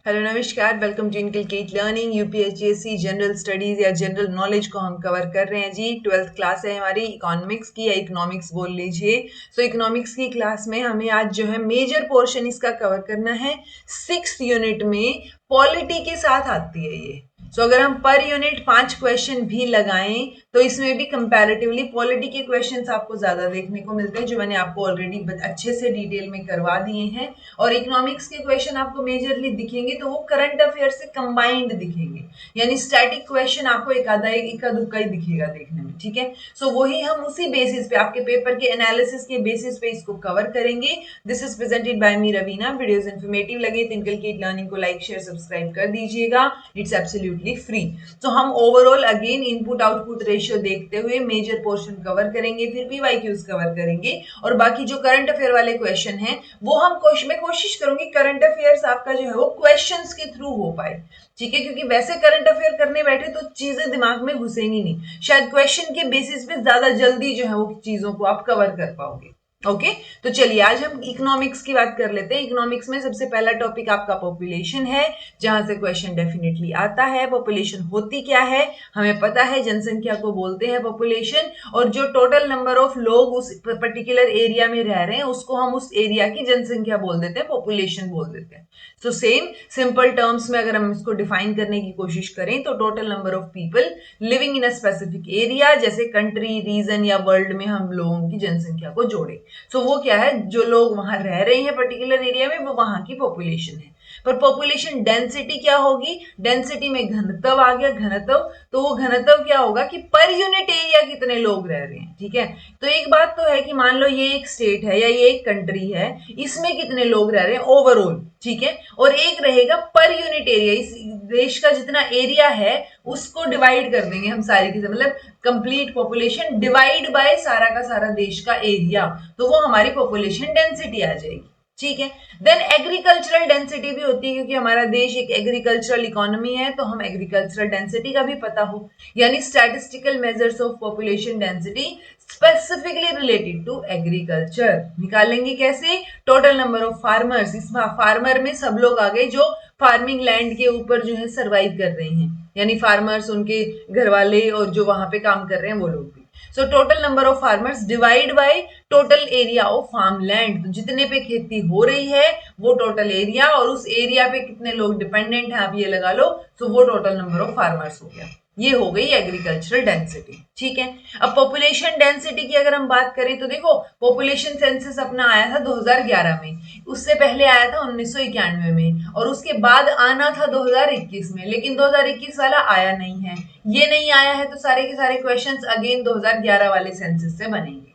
Hello नमस्कार, welcome to inculcate learning. UPSC general studies या general knowledge को हम कवर कर रहे हैं जी। 12th क्लास है हमारी इकोनॉमिक्स की, या इकोनॉमिक्स बोल लीजिए। सो इकोनॉमिक्स की क्लास में हमें आज जो है मेजर पोर्शन इसका कवर करना है। 6th यूनिट में पॉलिटी के साथ आती है ये। सो अगर हम पर यूनिट 5 क्वेश्चन भी लगाएं तो इसमें भी कंपैरेटिवली पॉलिटी के क्वेश्चंस आपको ज्यादा देखने को मिलते हैं, जो मैंने आपको ऑलरेडी अच्छे से डिटेल में करवा दिए हैं। और इकोनॉमिक्स के क्वेश्चन आपको मेजरली दिखेंगे तो वो करंट अफेयर से कंबाइंड दिखेंगे, यानी स्टैटिक क्वेश्चन आपको इक्का दुक्का ही दिखेगा देखने में, ठीक है। सो वही हम उसी बेसिस पे, आपके पेपर के एनालिसिस के बेसिस पे इसको कवर करेंगे। This is presented by me Raveena. Videos informative लगे तो इनकलकेट लर्निंग को लाइक शेयर सब्सक्राइब कर दीजिएगा, इट्स एब्सोल्युटली फ्री। तो हम overall again input output ratio देखते हुए मेजर पोर्शन कवर करेंगे, फिर पीवाईक्यूज कवर करेंगे, और बाकी जो करंट अफेयर वाले क्वेश्चन हैं वो हम मैं कोशिश करूंगी करंट अफेयर्स आपका जो है वो क्वेश्चंस के थ्रू हो पाए, ठीक है। क्योंकि वैसे करंट अफेयर करने बैठे तो चीजें दिमाग में घुसेंगी नहीं, शायद क्वेश्चन के बेसिस पे ज्यादा जल्दी जो है वो चीजों को आप कवर कर पाओगे। ओके, तो चलिए आज हम इकोनॉमिक्स की बात कर लेते हैं। इकोनॉमिक्स में सबसे पहला टॉपिक आपका पॉपुलेशन है, जहां से क्वेश्चन डेफिनेटली आता है। पॉपुलेशन होती क्या है, हमें पता है जनसंख्या को बोलते हैं पॉपुलेशन, और जो टोटल नंबर ऑफ लोग उस पर्टिकुलर एरिया में रह रहे हैं उसको हम उस एरिया की जनसंख्या बोल देते हैं, पॉपुलेशन बोल देते हैं। सो सेम सिंपल टर्म्स में अगर हम इसको डिफाइन करने की कोशिश करें तो total number of people living in a specific area, जैसे कंट्री, रीजन या वर्ल्ड में हम लोगों की जनसंख्या को जोड़े। सो वो क्या है, जो लोग वहां रह रहे हैं पर्टिकुलर एरिया में वो वहां की पॉपुलेशन है। पर पॉपुलेशन डेंसिटी क्या होगी, डेंसिटी में घनत्व आ गया, घनत्व। तो वो घनत्व क्या होगा कि पर यूनिट एरिया कितने लोग रह रहे हैं, ठीक है। तो एक बात तो है कि मान लो ये एक स्टेट है या ये एक कंट्री है, इसमें कितने लोग रह रहे हैं ओवरऑल, ठीक है। और एक रहेगा पर यूनिट एरिया, इस देश का जितना एरिया है उसको डिवाइड कर देंगे हम सारी की, मतलब कंप्लीट पॉपुलेशन डिवाइड बाय सारा का सारा देश का एरिया, तो वो हमारी पॉपुलेशन डेंसिटी आ जाएगी, ठीक है। देन एग्रीकल्चरल डेंसिटी भी होती है, क्योंकि हमारा देश एक एग्रीकल्चरल इकोनॉमी है, तो हम एग्रीकल्चरल डेंसिटी का भी पता हो, यानी statistical measures of population density specifically related to agriculture निकालेंगे। कैसे, टोटल नंबर ऑफ फार्मर्स, इस फार्मर में सब लोग आ गए जो फार्मिंग लैंड के ऊपर जो है सर्वाइव कर रहे हैं, यानी फार्मर्स, उनके घर वाले और जो वहां पे काम कर रहे हैं वो लोग भी। So total number of farmers divide by total area of farm land, तो जितने पे खेती हो रही है वो टोटल एरिया, और उस एरिया पे कितने लोग डिपेंडेंट हैं आप ये लगा लो, तो वो टोटल नंबर ऑफ फार्मर्स हो गया। ये हो गई एग्रीकल्चरल डेंसिटी, ठीक है। अब पॉपुलेशन डेंसिटी की अगर हम बात करें तो देखो, पॉपुलेशन सेंसस अपना आया था 2011 में, उससे पहले आया था 1991 में, और उसके बाद आना था 2021 में, लेकिन 2021 वाला आया नहीं है। ये नहीं आया है तो सारे के सारे क्वेश्चंस अगेन 2011 वाले सेंसस से बनेंगे,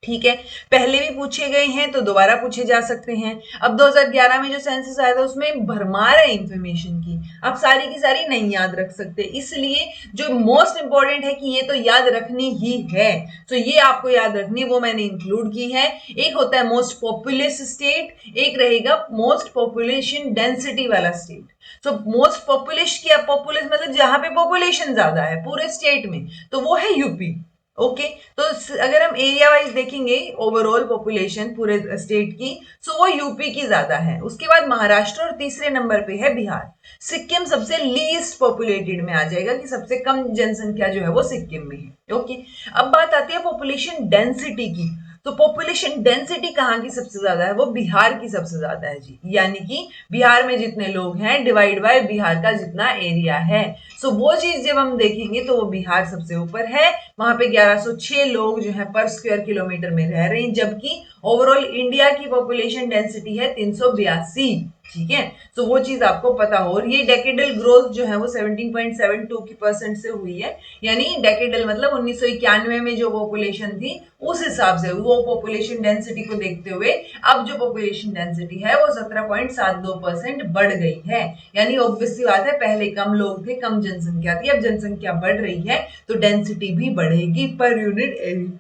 ठीक है। पहले भी पूछे गए हैं तो दोबारा पूछे जा सकते हैं। अब 2011 में जो सेंसस आया था उसमें भरमार है इंफॉर्मेशन की, आप सारी की सारी नहीं याद रख सकते, इसलिए जो मोस्ट इंपॉर्टेंट है कि ये तो याद रखनी ही है, तो ये आपको याद रखनी, वो मैंने इंक्लूड की है। एक होता है मोस्ट पॉपुलस स्टेट, एक रहेगा मोस्ट पॉपुलेशन डेंसिटी वाला स्टेट। तो मोस्ट पॉपुलेशन की, पॉपुलस मतलब जहां पे पॉपुलेशन ज्यादा है पूरे स्टेट में, तो वो है यूपी। ओके, तो अगर हम एरिया वाइज देखेंगे ओवरऑल पॉपुलेशन पूरे स्टेट की, सो वो यूपी की ज्यादा है, उसके बाद महाराष्ट्र, और तीसरे नंबर पे है बिहार। सिक्किम सबसे लीस्ट पॉपुलेटेड में आ जाएगा, कि सबसे कम जनसंख्या जो है वो सिक्किम में है। ओके, अब बात आती है पॉपुलेशन डेंसिटी की। तो पॉपुलेशन डेंसिटी कहाँ की सबसे ज्यादा है, वो बिहार की सबसे ज्यादा है जी, यानी कि बिहार में जितने लोग हैं डिवाइड बाय बिहार का जितना एरिया है। सो वो चीज जब हम देखेंगे तो वो बिहार सबसे ऊपर है, वहां पे 1106 लोग जो है पर स्क्वायर किलोमीटर में रह रहे हैं, जबकि ओवरऑल इंडिया की पॉपुलेशन डेंसिटी है 382, ठीक है। तो वो चीज आपको पता हो, और ये डेकेडल ग्रोथ जो है वो 17.72% से हुई है, यानी डेकेडल मतलब 1991 में जो पॉपुलेशन थी उस हिसाब से वो पॉपुलेशन डेंसिटी को देखते हुए अब जो पॉपुलेशन डेंसिटी है वो 17.72% बढ़ गई है। यानी ऑब्वियस सी बात है, पहले कम लोग थे, कम जनसंख्या थी, अब जनसंख्या बढ़ रही है तो डेंसिटी भी बढ़ेगी per unit area.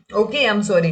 Okay, I am sorry.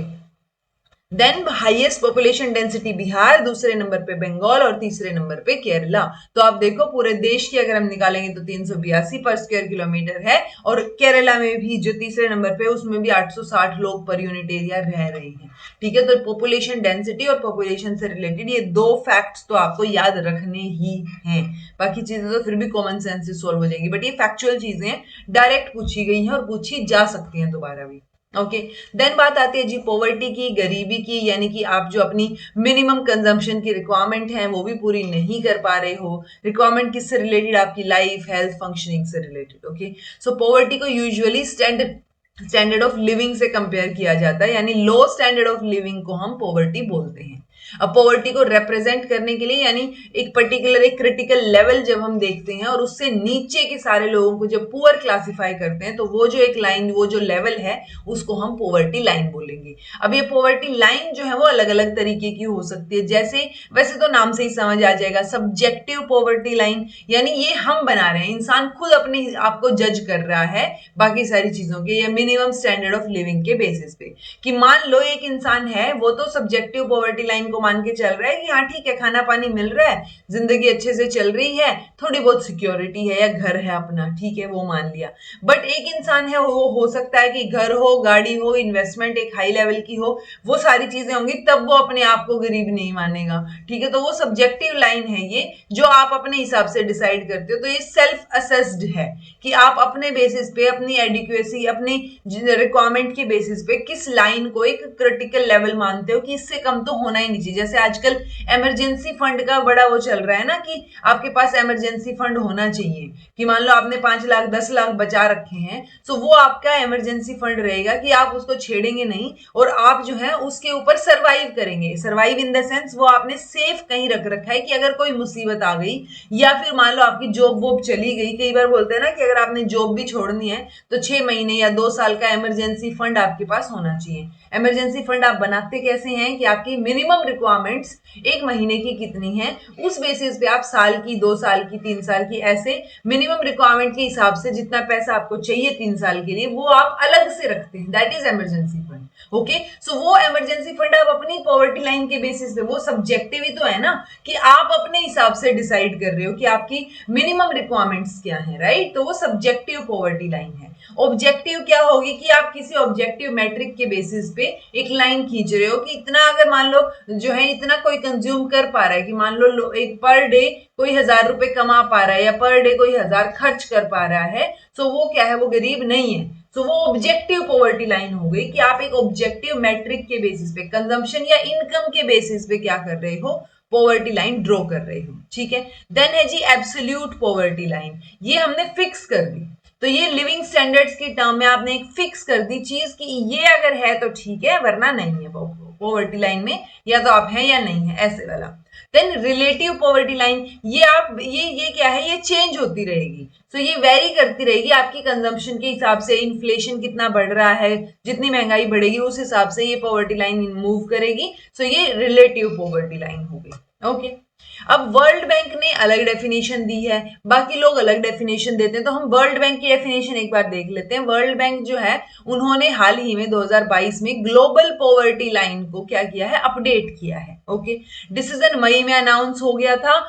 Then highest population density Bihar, दूसरे नंबर पे बंगाल और तीसरे नंबर पे केरला। तो आप देखो पूरे देश की अगर हम निकालेंगे तो 382 पर स्क्वायर किलोमीटर है, और केरला में भी जो तीसरे नंबर पे उसमें भी 860 लोग पर यूनिट एरिया रह रहे हैं। ठीक है, तो पॉपुलेशन डेंसिटी और पॉपुलेशन से रिलेटेड ये दो फैक्ट्स तो आपको याद रखने ही हैं, बाकी चीजें तो फिर भी कॉमन सेंस से सॉल्व हो जाएंगी, बट ये फैक्चुअल चीजें डायरेक्ट पूछी गई हैं और पूछी जा सकती हैं दोबारा भी। ओके, देन बात आती है जी पॉवर्टी की, गरीबी की, यानी कि आप जो अपनी मिनिमम कंजम्पशन की रिक्वायरमेंट है वो भी पूरी नहीं कर पा रहे हो। रिक्वायरमेंट किससे रिलेटेड? आपकी लाइफ, हेल्थ, फंक्शनिंग से रिलेटेड। ओके, सो पॉवर्टी को यूजुअली स्टैंडर्ड ऑफ लिविंग से कंपेयर किया जाता है, यानी लो स्टैंडर्ड ऑफ लिविंग को हम पॉवर्टी बोलते हैं। अब पॉवर्टी को रिप्रेजेंट करने के लिए, यानी एक पर्टिकुलर एक क्रिटिकल लेवल जब हम देखते हैं और उससे नीचे के सारे लोगों को जब पुअर क्लासिफाई करते हैं, तो वो जो एक लाइन, वो जो लेवल है उसको हम पॉवर्टी लाइन बोलेंगे। अब ये पॉवर्टी लाइन जो है वो अलग अलग तरीके की हो सकती है, जैसे वैसे तो नाम से ही समझ आ जाएगा, सब्जेक्टिव पॉवर्टी लाइन, यानी ये हम बना रहे हैं, इंसान खुद अपने आप को जज कर रहा है बाकी सारी चीजों के, या मिनिमम स्टैंडर्ड ऑफ लिविंग के बेसिस पे, कि मान लो एक इंसान है वो तो सब्जेक्टिव पॉवर्टी लाइन को मान के चल रहा है कि हाँ ठीक है, खाना पानी मिल रहा है, जिंदगी अच्छे से चल रही है, थोड़ी बहुत सिक्योरिटी है या घर है अपना, ठीक है वो मान लिया। बट एक इंसान है, वो हो सकता है कि घर हो, गाड़ी हो, इन्वेस्टमेंट एक हाई लेवल की हो, वो सारी चीजें होंगी, तब वो अपने आप को गरीब नहीं मानेगा। ठीक है, तो वो सब्जेक्टिव लाइन है ये, जो आप अपने हिसाब से डिसाइड करते हो। तो ये सेल्फ असेस्ड है कि आप अपने बेसिस पे, अपनी एडिक्वेसी, अपनी रिक्वायरमेंट के बेसिस पे किस लाइन को एक क्रिटिकल लेवल मानते हो कि इससे कम तो होना ही नहीं चाहिए। जैसे आजकल इमरजेंसी फंड का बड़ा वो चल रहा है ना, कि आपके पास इमरजेंसी फंड होना चाहिए, कि मान लो आपने 5 लाख 10 लाख बचा रखे हैं, तो वो आपका इमरजेंसी फंड रहेगा कि आप उसको छेड़ेंगे नहीं, और आप जो है उसके ऊपर सर्वाइव करेंगे। सर्वाइव इन द सेंस वो आपने सेफ कहीं रख रखा है कि अगर कोई मुसीबत आ गई, या फिर मान लो आपकी जॉब वॉब चली गई, कई बार बोलते हैं ना कि अगर आपने जॉब भी छोड़नी है तो 6 महीने या 2 साल का इमरजेंसी फंड आपके पास होना चाहिए। इमरजेंसी फंड आप बनाते कैसे हैं कि आपकी मिनिमम रिक्वायरमेंट्स एक महीने की कितनी है, उस बेसिस पे आप साल की, 2 साल की, 3 साल की, ऐसे मिनिमम रिक्वायरमेंट के हिसाब से जितना पैसा आपको चाहिए 3 साल के लिए, वो आप अलग से रखते हैं, that is emergency fund. Okay, so वो इमरजेंसी फंड आप अपनी पॉवर्टी लाइन के बेसिस पे, वो सब्जेक्टिव ही तो है ना, कि आप अपने हिसाब से डिसाइड कर रहे हो कि आपकी मिनिमम रिक्वायरमेंट्स क्या है, राइट? तो वो सब्जेक्टिव पॉवर्टी लाइन है। ऑब्जेक्टिव क्या होगी कि आप किसी ऑब्जेक्टिव मैट्रिक के बेसिस पे एक लाइन खींच रहे हो कि इतना, अगर मान लो जो है इतना कोई कंज्यूम कर पा रहा है, कि मान लो एक पर डे कोई 1000 रुपए कमा पा रहा है, या पर डे कोई 1000 खर्च कर पा रहा है, तो वो क्या है, वो गरीब नहीं है। तो वो ऑब्जेक्टिव पॉवर्टी लाइन हो गई कि आप एक ऑब्जेक्टिव मैट्रिक के बेसिस पे, कंजम्पशन या इनकम के बेसिस पे क्या कर रहे हो, पॉवर्टी लाइन ड्रॉ कर रहे हो। ठीक है, देन है जी एब्सोल्यूट पॉवर्टी लाइन, ये हमने फिक्स कर दी। तो ये लिविंग स्टैंडर्ड्स की टर्म में आपने एक फिक्स कर दी चीज कि ये अगर है तो ठीक है, वरना नहीं है पॉवर्टी लाइन में, या तो आप हैं या नहीं है, ऐसे वाला। देन रिलेटिव पॉवर्टी लाइन, ये आप ये क्या है, ये चेंज होती रहेगी। तो ये वेरी करती रहेगी आपकी कंजम्पशन के हिसाब से, इन्फ्लेशन कितना बढ़ रहा है, जितनी महंगाई बढ़ेगी उस हिसाब से ये पॉवर्टी लाइन मूव करेगी। सो ये रिलेटिव पॉवर्टी लाइन हो गई। ओके, अब वर्ल्ड बैंक ने अलग डेफिनेशन दी है, बाकी लोग अलग डेफिनेशन देते हैं, तो हम वर्ल्ड बैंक की डेफिनेशन एक बार देख लेते हैं। वर्ल्ड बैंक जो है उन्होंने हाल ही में 2022 में ग्लोबल पॉवर्टी लाइन को क्या किया है, अपडेट किया है। ओके, डिसीजन मई में अनाउंस हो गया था,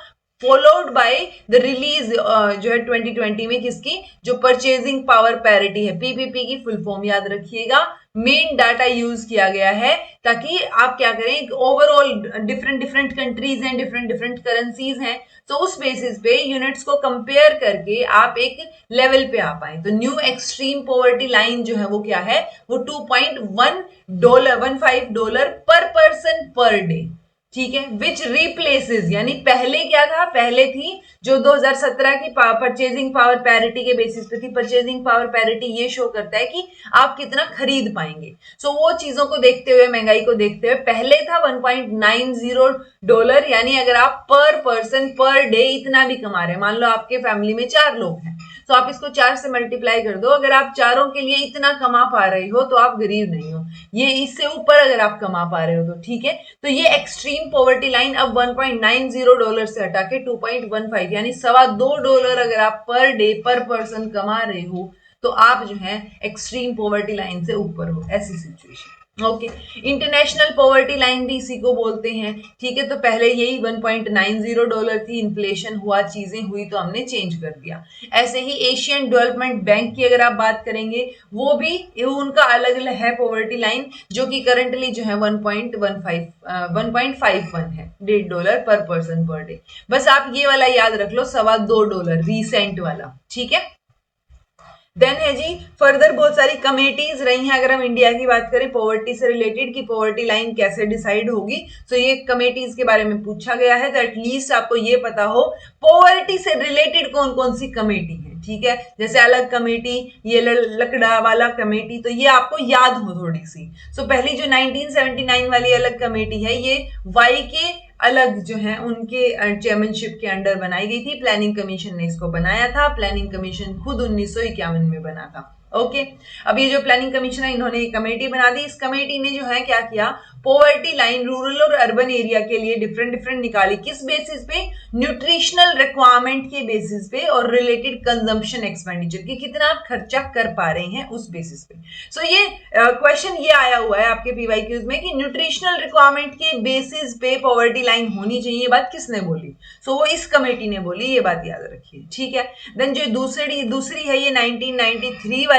फॉलोड बाय द रिलीज जो है 2020 में, किसकी, जो परचेजिंग पावर पैरिटी है, पीपीपी की फुल फॉर्म याद रखिएगा। मेन डाटा यूज किया गया है ताकि आप क्या करें, ओवरऑल डिफरेंट डिफरेंट कंट्रीज हैं, डिफरेंट डिफरेंट करेंसीज हैं, तो उस बेसिस पे यूनिट्स को कंपेयर करके आप एक लेवल पे आ पाए। तो न्यू एक्सट्रीम पॉवर्टी लाइन जो है वो क्या है, वो $2.15 पर पर्सन पर डे। ठीक है, विच रिप्लेसेस, यानी पहले क्या था, पहले थी जो 2017 की परचेजिंग पावर पैरिटी के बेसिस पे थी। परचेजिंग पावर पैरिटी ये शो करता है कि आप कितना खरीद पाएंगे। सो वो चीजों को देखते हुए, महंगाई को देखते हुए, पहले था $1.90, यानी अगर आप पर पर्सन पर डे इतना भी कमा रहे हैं, मान लो आपके फैमिली में 4 लोग हैं, तो आप इसको 4 से मल्टीप्लाई कर दो, अगर आप चारों के लिए इतना कमा पा रहे हो तो आप गरीब नहीं हो, ये इससे ऊपर अगर आप कमा पा रहे हो तो ठीक है। तो ये एक्सट्रीम पॉवर्टी लाइन अब $1.90 से हटा के 2.15, यानी $2.25 अगर आप पर डे पर पर्सन कमा रहे हो तो आप जो है एक्सट्रीम पॉवर्टी लाइन से ऊपर हो, ऐसी situation. Okay, international poverty line भी इसी को बोलते हैं, ठीक है। तो पहले यही $1.90 थी, इन्फ्लेशन हुआ, चीजें हुई तो हमने चेंज कर दिया। ऐसे ही एशियन डेवलपमेंट बैंक की अगर आप बात करेंगे, वो भी उनका अलग अलग है पॉवर्टी लाइन, जो कि करंटली जो है 1.51 है, $1.5 पर पर्सन पर डे। बस आप ये वाला याद रख लो, $2.25 रिसेंट वाला, ठीक है। देन है जी फर्दर बहुत सारी कमेटीज रही हैं, अगर हम इंडिया की बात करें पॉवर्टी से रिलेटेड कि पॉवर्टी लाइन कैसे डिसाइड होगी, तो ये कमेटीज के बारे में पूछा गया है, तो एटलीस्ट आपको ये पता हो पॉवर्टी से रिलेटेड कौन कौन सी कमेटी है, ठीक है। जैसे अलग कमेटी, ये लकड़ा वाला कमेटी, तो ये आपको याद हो थोड़ी सी। सो पहली जो 1979 वाली अलग कमेटी है, ये वाई के अलग जो है उनके चेयरमैनशिप के अंडर बनाई गई थी, प्लानिंग कमीशन ने इसको बनाया था, प्लानिंग कमीशन खुद 1951 में बना था। ओके, अब ये जो प्लानिंग कमीशन है, इन्होंने एक कमेटी बना दी, इस कमेटी ने जो है क्या किया, पॉवर्टी लाइन रूरल और अर्बन एरिया के लिए डिफरेंट डिफरेंट निकाली, किस बेसिस पे, न्यूट्रिशनल रिक्वायरमेंट के बेसिस पे और रिलेटेड कंजम्पशन एक्सपेंडिचर की, कितना आप खर्चा कर पा रहे हैं उस बेसिस पे। सो ये क्वेश्चन ये आया हुआ है आपके पीवाईक्यूज में कि न्यूट्रिशनल रिक्वायरमेंट के बेसिस पे पॉवर्टी लाइन होनी चाहिए, ये बात किसने बोली, सो वो इस कमेटी ने बोली, ये बात याद रखिए, ठीक है। देन जो दूसरी है ये 1993 वाली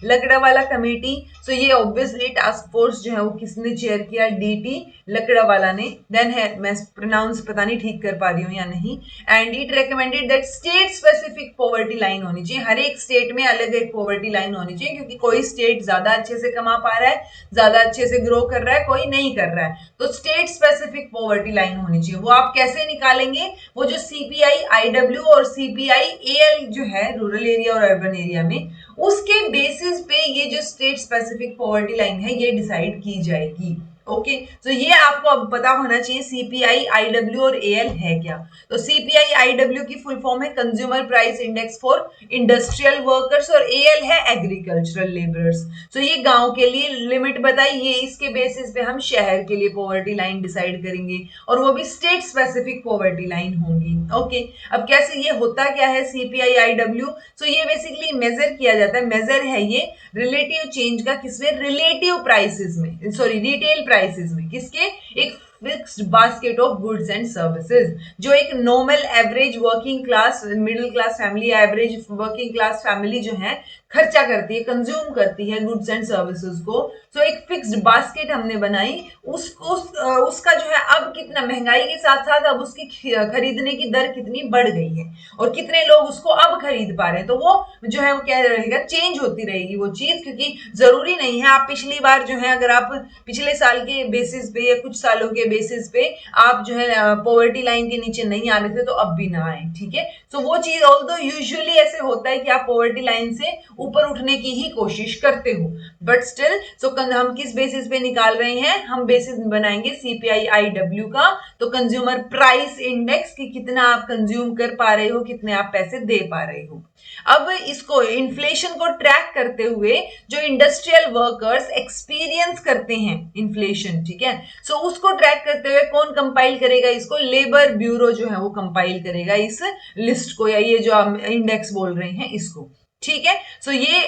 लकड़ा वाला कमेटी, सो ये ऑब्वियसली टास्क फोर्स जो है वो किसने चेयर किया, डीटी लकड़ा वाला ने। देन है, मैं प्रोनाउंस पता नहीं ठीक कर पा रही हूँ या नहीं, and it recommended that state specific poverty line होनी चाहिए, हर एक स्टेट में अलग एक पॉवर्टी लाइन होनी चाहिए, क्योंकि कोई स्टेट ज्यादा अच्छे से कमा पा रहा है, ज्यादा अच्छे से ग्रो कर रहा है, कोई नहीं कर रहा है, तो स्टेट स्पेसिफिक पॉवर्टी लाइन होनी चाहिए। वो आप कैसे निकालेंगे, वो जो सीपीआई आईडब्ल्यू और सीपीआई एएल जो है रूरल एरिया और अर्बन एरिया में, उसके बेसिस पे ये जो स्टेट स्पेसिफिक पॉवर्टी लाइन है ये डिसाइड की जाएगी। ओके, तो ये आपको अब पता होना चाहिए सीपीआई आईडब्ल्यू और एएल है क्या। तो सीपीआई आईडब्ल्यू की फुल फॉर्म है consumer price index for industrial workers, और एएल है एग्रीकल्चरल लेबरर्स। तो ये गांव के लिए लिमिट बताई, ये इसके बेसिस पे हम शहर के लिए पॉवर्टी लाइन डिसाइड करेंगे, और वो भी स्टेट स्पेसिफिक पॉवर्टी लाइन होंगी। ओके, अब कैसे ये होता क्या है सीपीआई आईडब्ल्यू, तो ये बेसिकली मेजर किया जाता है, मेजर है ये रिलेटिव चेंज का, किसमें, रिलेटिव प्राइसेस में, सॉरी रिटेल प्राइसेस में, किसके, एक fixed basket of goods and services, जो एक normal average working class, middle class family, average working class family जो है खर्चा करती है, कंज्यूम करती है गुड्स एंड सर्विसेज को। तो एक फिक्स्ड बास्केट हमने बनाई, उसका जो है अब कितना, महंगाई के साथ साथ अब उसकी खरीदने की दर कितनी बढ़ गई है, और कितने लोग उसको अब खरीद पा रहे हैं, तो वो जो है वो क्या रहेगा, चेंज होती रहेगी वो चीज, क्योंकि जरूरी नहीं है आप पिछली बार जो है, अगर आप पिछले साल के बेसिस पे या कुछ सालों के बेसिस पे आप जो है पॉवर्टी लाइन के नीचे नहीं आ रहे थे, तो अब भी ना आए, ठीक है। सो वो चीज ऑल्दो यूजुअली ऐसे होता है कि आप पॉवर्टी लाइन से ऊपर उठने की ही कोशिश करते हो, बट स्टिल सो हम किस बेसिस पे निकाल रहे हैं, हम बेसिस बनाएंगे सीपीआई आईडब्ल्यू का, तो कंज्यूमर प्राइस इंडेक्स की, कितना आप कंज्यूम कर पा रहे हो, कितने आप पैसे दे पा रहे हो। अब इसको इन्फ्लेशन को ट्रैक करते हुए जो इंडस्ट्रियल वर्कर्स एक्सपीरियंस करते हैं इन्फ्लेशन, ठीक है, सो उसको ट्रैक करते हुए कौन कंपाइल करेगा इसको, लेबर ब्यूरो जो है वो कंपाइल करेगा इस लिस्ट को, या ये जो हम इंडेक्स बोल रहे हैं इसको, ठीक है। सो ये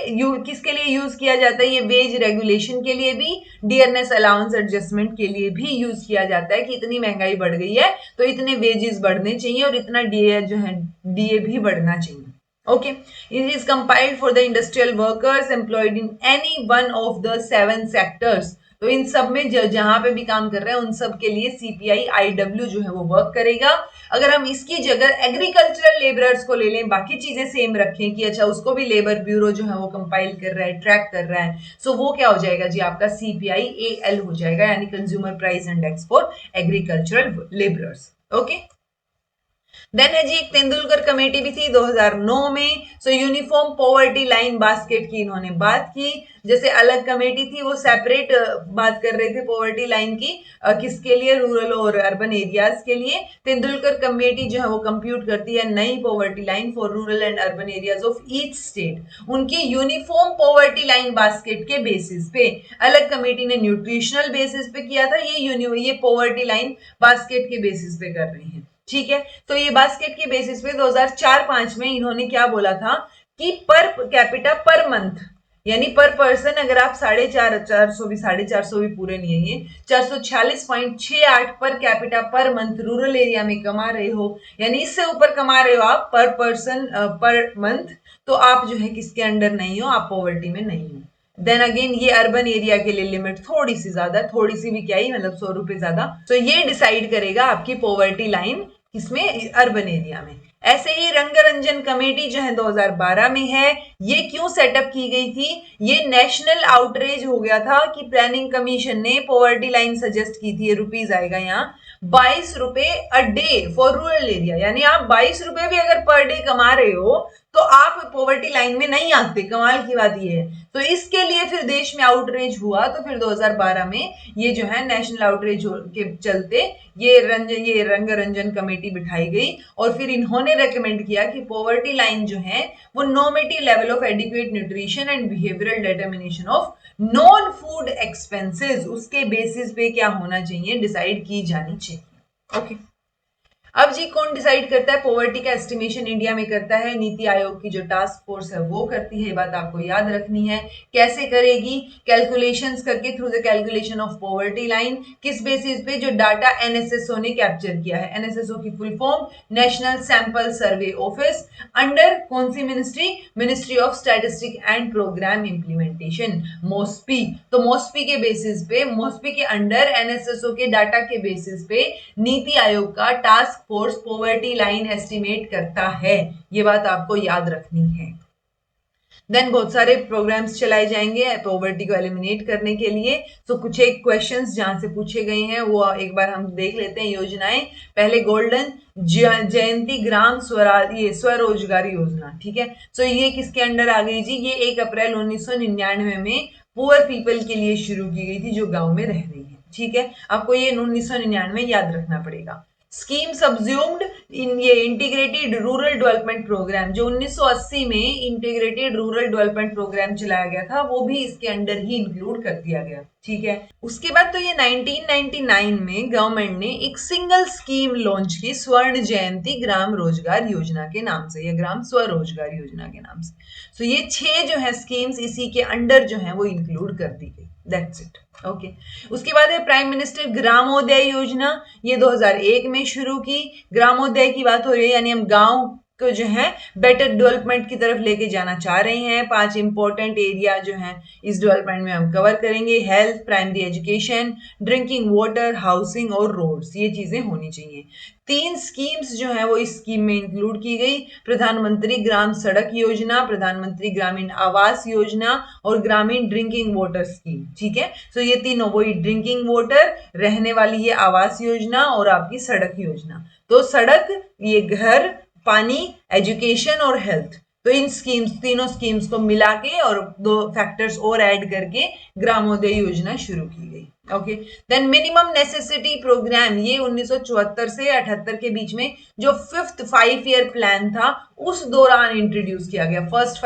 किसके लिए यूज किया जाता है, ये वेज रेगुलेशन के लिए भी, डियरनेस अलाउंस एडजस्टमेंट के लिए भी यूज किया जाता है, कि इतनी महंगाई बढ़ गई है तो इतने वेजेस बढ़ने चाहिए और इतना डीए जो है डीए भी बढ़ना चाहिए। Okay, it is compiled for the industrial workers employed in any one of the 7 sectors. तो इन सब में जहां पे भी काम कर रहे हैं उन सब के लिए सीपीआई आईडब्ल्यू जो है वो वर्क करेगा। अगर हम इसकी जगह एग्रीकल्चरल लेबरर्स को ले लें, बाकी चीजें सेम रखें कि अच्छा उसको भी लेबर ब्यूरो जो है वो कंपाइल कर रहा है, ट्रैक कर रहा है, सो वो क्या हो जाएगा जी, आपका सीपीआई एएल हो जाएगा, यानी consumer price index for agricultural labourers. Okay, then है जी एक तेंदुलकर कमेटी भी थी 2009 में, so uniform poverty line basket की इन्होंने बात की। जैसे अलग कमेटी थी वो सेपरेट बात कर रहे थे पॉवर्टी लाइन की, किसके लिए, रूरल और अर्बन एरियाज के लिए। तेंदुलकर कमेटी जो है वो कंप्यूट करती है नई poverty line for rural and urban areas of each state, उनकी यूनिफॉर्म पॉवर्टी लाइन बास्केट के बेसिस पे। अलग कमेटी ने न्यूट्रिशनल बेसिस पे किया था, ये पॉवर्टी लाइन बास्केट के बेसिस पे कर रही है, ठीक है। तो ये बास्केट के बेसिस पे 2004-5 में इन्होंने क्या बोला था कि पर कैपिटा पर मंथ यानी पर पर्सन अगर आप 450 भी 450 भी पूरे नहीं है, ये 446.68 per capita per month rural area में कमा रहे हो, यानी इससे ऊपर कमा रहे हो आप पर पर्सन पर मंथ, तो आप जो है किसके अंडर नहीं हो, आप पॉवर्टी में नहीं हो। देन अगेन ये अर्बन एरिया के लिए लिमिट थोड़ी सी ज्यादा, थोड़ी सी भी क्या ही मतलब 100 रुपए ज्यादा, तो ये डिसाइड करेगा आपकी पॉवर्टी लाइन किसमें, अर्बन एरिया में। ऐसे ही रंगरंजन कमेटी जो है 2012 में है, ये क्यों सेटअप की गई थी, ये नेशनल आउटरीच हो गया था कि प्लानिंग कमीशन ने पॉवर्टी लाइन सजेस्ट की थी, रुपीज आएगा यहाँ 22 रुपए a day for rural area, यानी आप 22 रुपए भी अगर पर डे कमा रहे हो तो आप पॉवर्टी लाइन में नहीं आते, कमाल की बात ये है। तो इसके लिए फिर देश में आउटरीच हुआ, तो फिर 2012 में ये जो है नेशनल आउटरीच के चलते ये रंगरंजन कमेटी बिठाई गई, और फिर इन्होंने रेकमेंड किया कि पॉवर्टी लाइन जो है वो normative level of adequate nutrition and behavioural determination of non food expenses, उसके बेसिस पे क्या होना चाहिए डिसाइड की जानी चाहिए। ओके, अब जी कौन डिसाइड करता है, पॉवर्टी का एस्टिमेशन इंडिया में करता है नीति आयोग की जो टास्क फोर्स है वो करती है, ये बात आपको याद रखनी है। कैसे करेगी, कैलकुलेशंस करके, through the calculation of poverty line, किस बेसिस पे, जो डाटा एनएसएसओ ने कैप्चर किया है, एनएसएसओ की full form national sample survey office, under कौन सी ministry, ministry of statistic and programme implementation, MoSPI. तो मोस्पी के बेसिस पे, मोस्पी के अंडर एनएसएसओ के डाटा के बेसिस पे नीति आयोग का task force poverty line estimate करता है, ये बात आपको याद रखनी है। देन बहुत सारे प्रोग्राम्स चलाए जाएंगे पॉवर्टी को एलिमिनेट करने के लिए। तो कुछ एक क्वेश्चंस जहां से पूछे गए हैं वो एक बार हम देख लेते हैं। योजनाएं, पहले गोल्डन जयंती ग्राम स्वरोजगार योजना, ठीक है। सो ये किसके अंडर आ गई जी, ये 1 अप्रैल 1999 में पुअर पीपल के लिए शुरू की गई थी जो गांव में रह रही है, ठीक है। आपको ये 1999 याद रखना पड़ेगा। स्कीम सब्ज्यूम्ड इन ये इंटीग्रेटेड रूरल डेवलपमेंट प्रोग्राम, जो 1980 में इंटीग्रेटेड रूरल डेवलपमेंट प्रोग्राम चलाया गया था, वो भी इसके अंडर ही इंक्लूड कर दिया गया, ठीक है। उसके बाद तो ये 1999 में गवर्नमेंट ने एक सिंगल स्कीम लॉन्च की, स्वर्ण जयंती ग्राम रोजगार योजना के नाम से, या ग्राम स्वरोजगार योजना के नाम से। तो ये 6 जो है स्कीम्स इसी के अंडर जो है वो इंक्लूड कर दी गई। That's it, okay. उसके बाद है प्राइम मिनिस्टर ग्रामोदय योजना, ये 2001 में शुरू की। ग्रामोदय की बात हो रही है, यानी हम गांव को जो है बेटर डेवलपमेंट की तरफ लेके जाना चाह रहे हैं। 5 इंपॉर्टेंट एरिया जो हैं इस डेवलपमेंट में हम कवर करेंगे, health, primary education, drinking water, housing और रोड्स, ये चीजें होनी चाहिए। 3 स्कीम्स जो है वो इस स्कीम में इंक्लूड की गई, प्रधानमंत्री ग्राम सड़क योजना, प्रधानमंत्री ग्रामीण आवास योजना और ग्रामीण ड्रिंकिंग वाटर स्कीम, ठीक है। तो ये तीनों, वही ड्रिंकिंग वाटर, रहने वाली ये आवास योजना और आपकी सड़क योजना। तो सड़क, ये घर, पानी, एजुकेशन और हेल्थ, तो इन स्कीम्स, तीनों स्कीम्स को मिला के और 2 फैक्टर्स और ऐड करके ग्रामोदय योजना शुरू की गई। Okay, then minimum necessity programme, ये 1974 से 78 के बीच में जो 5th 5 ईयर प्लान था उस दौरान इंट्रोड्यूस किया गया। First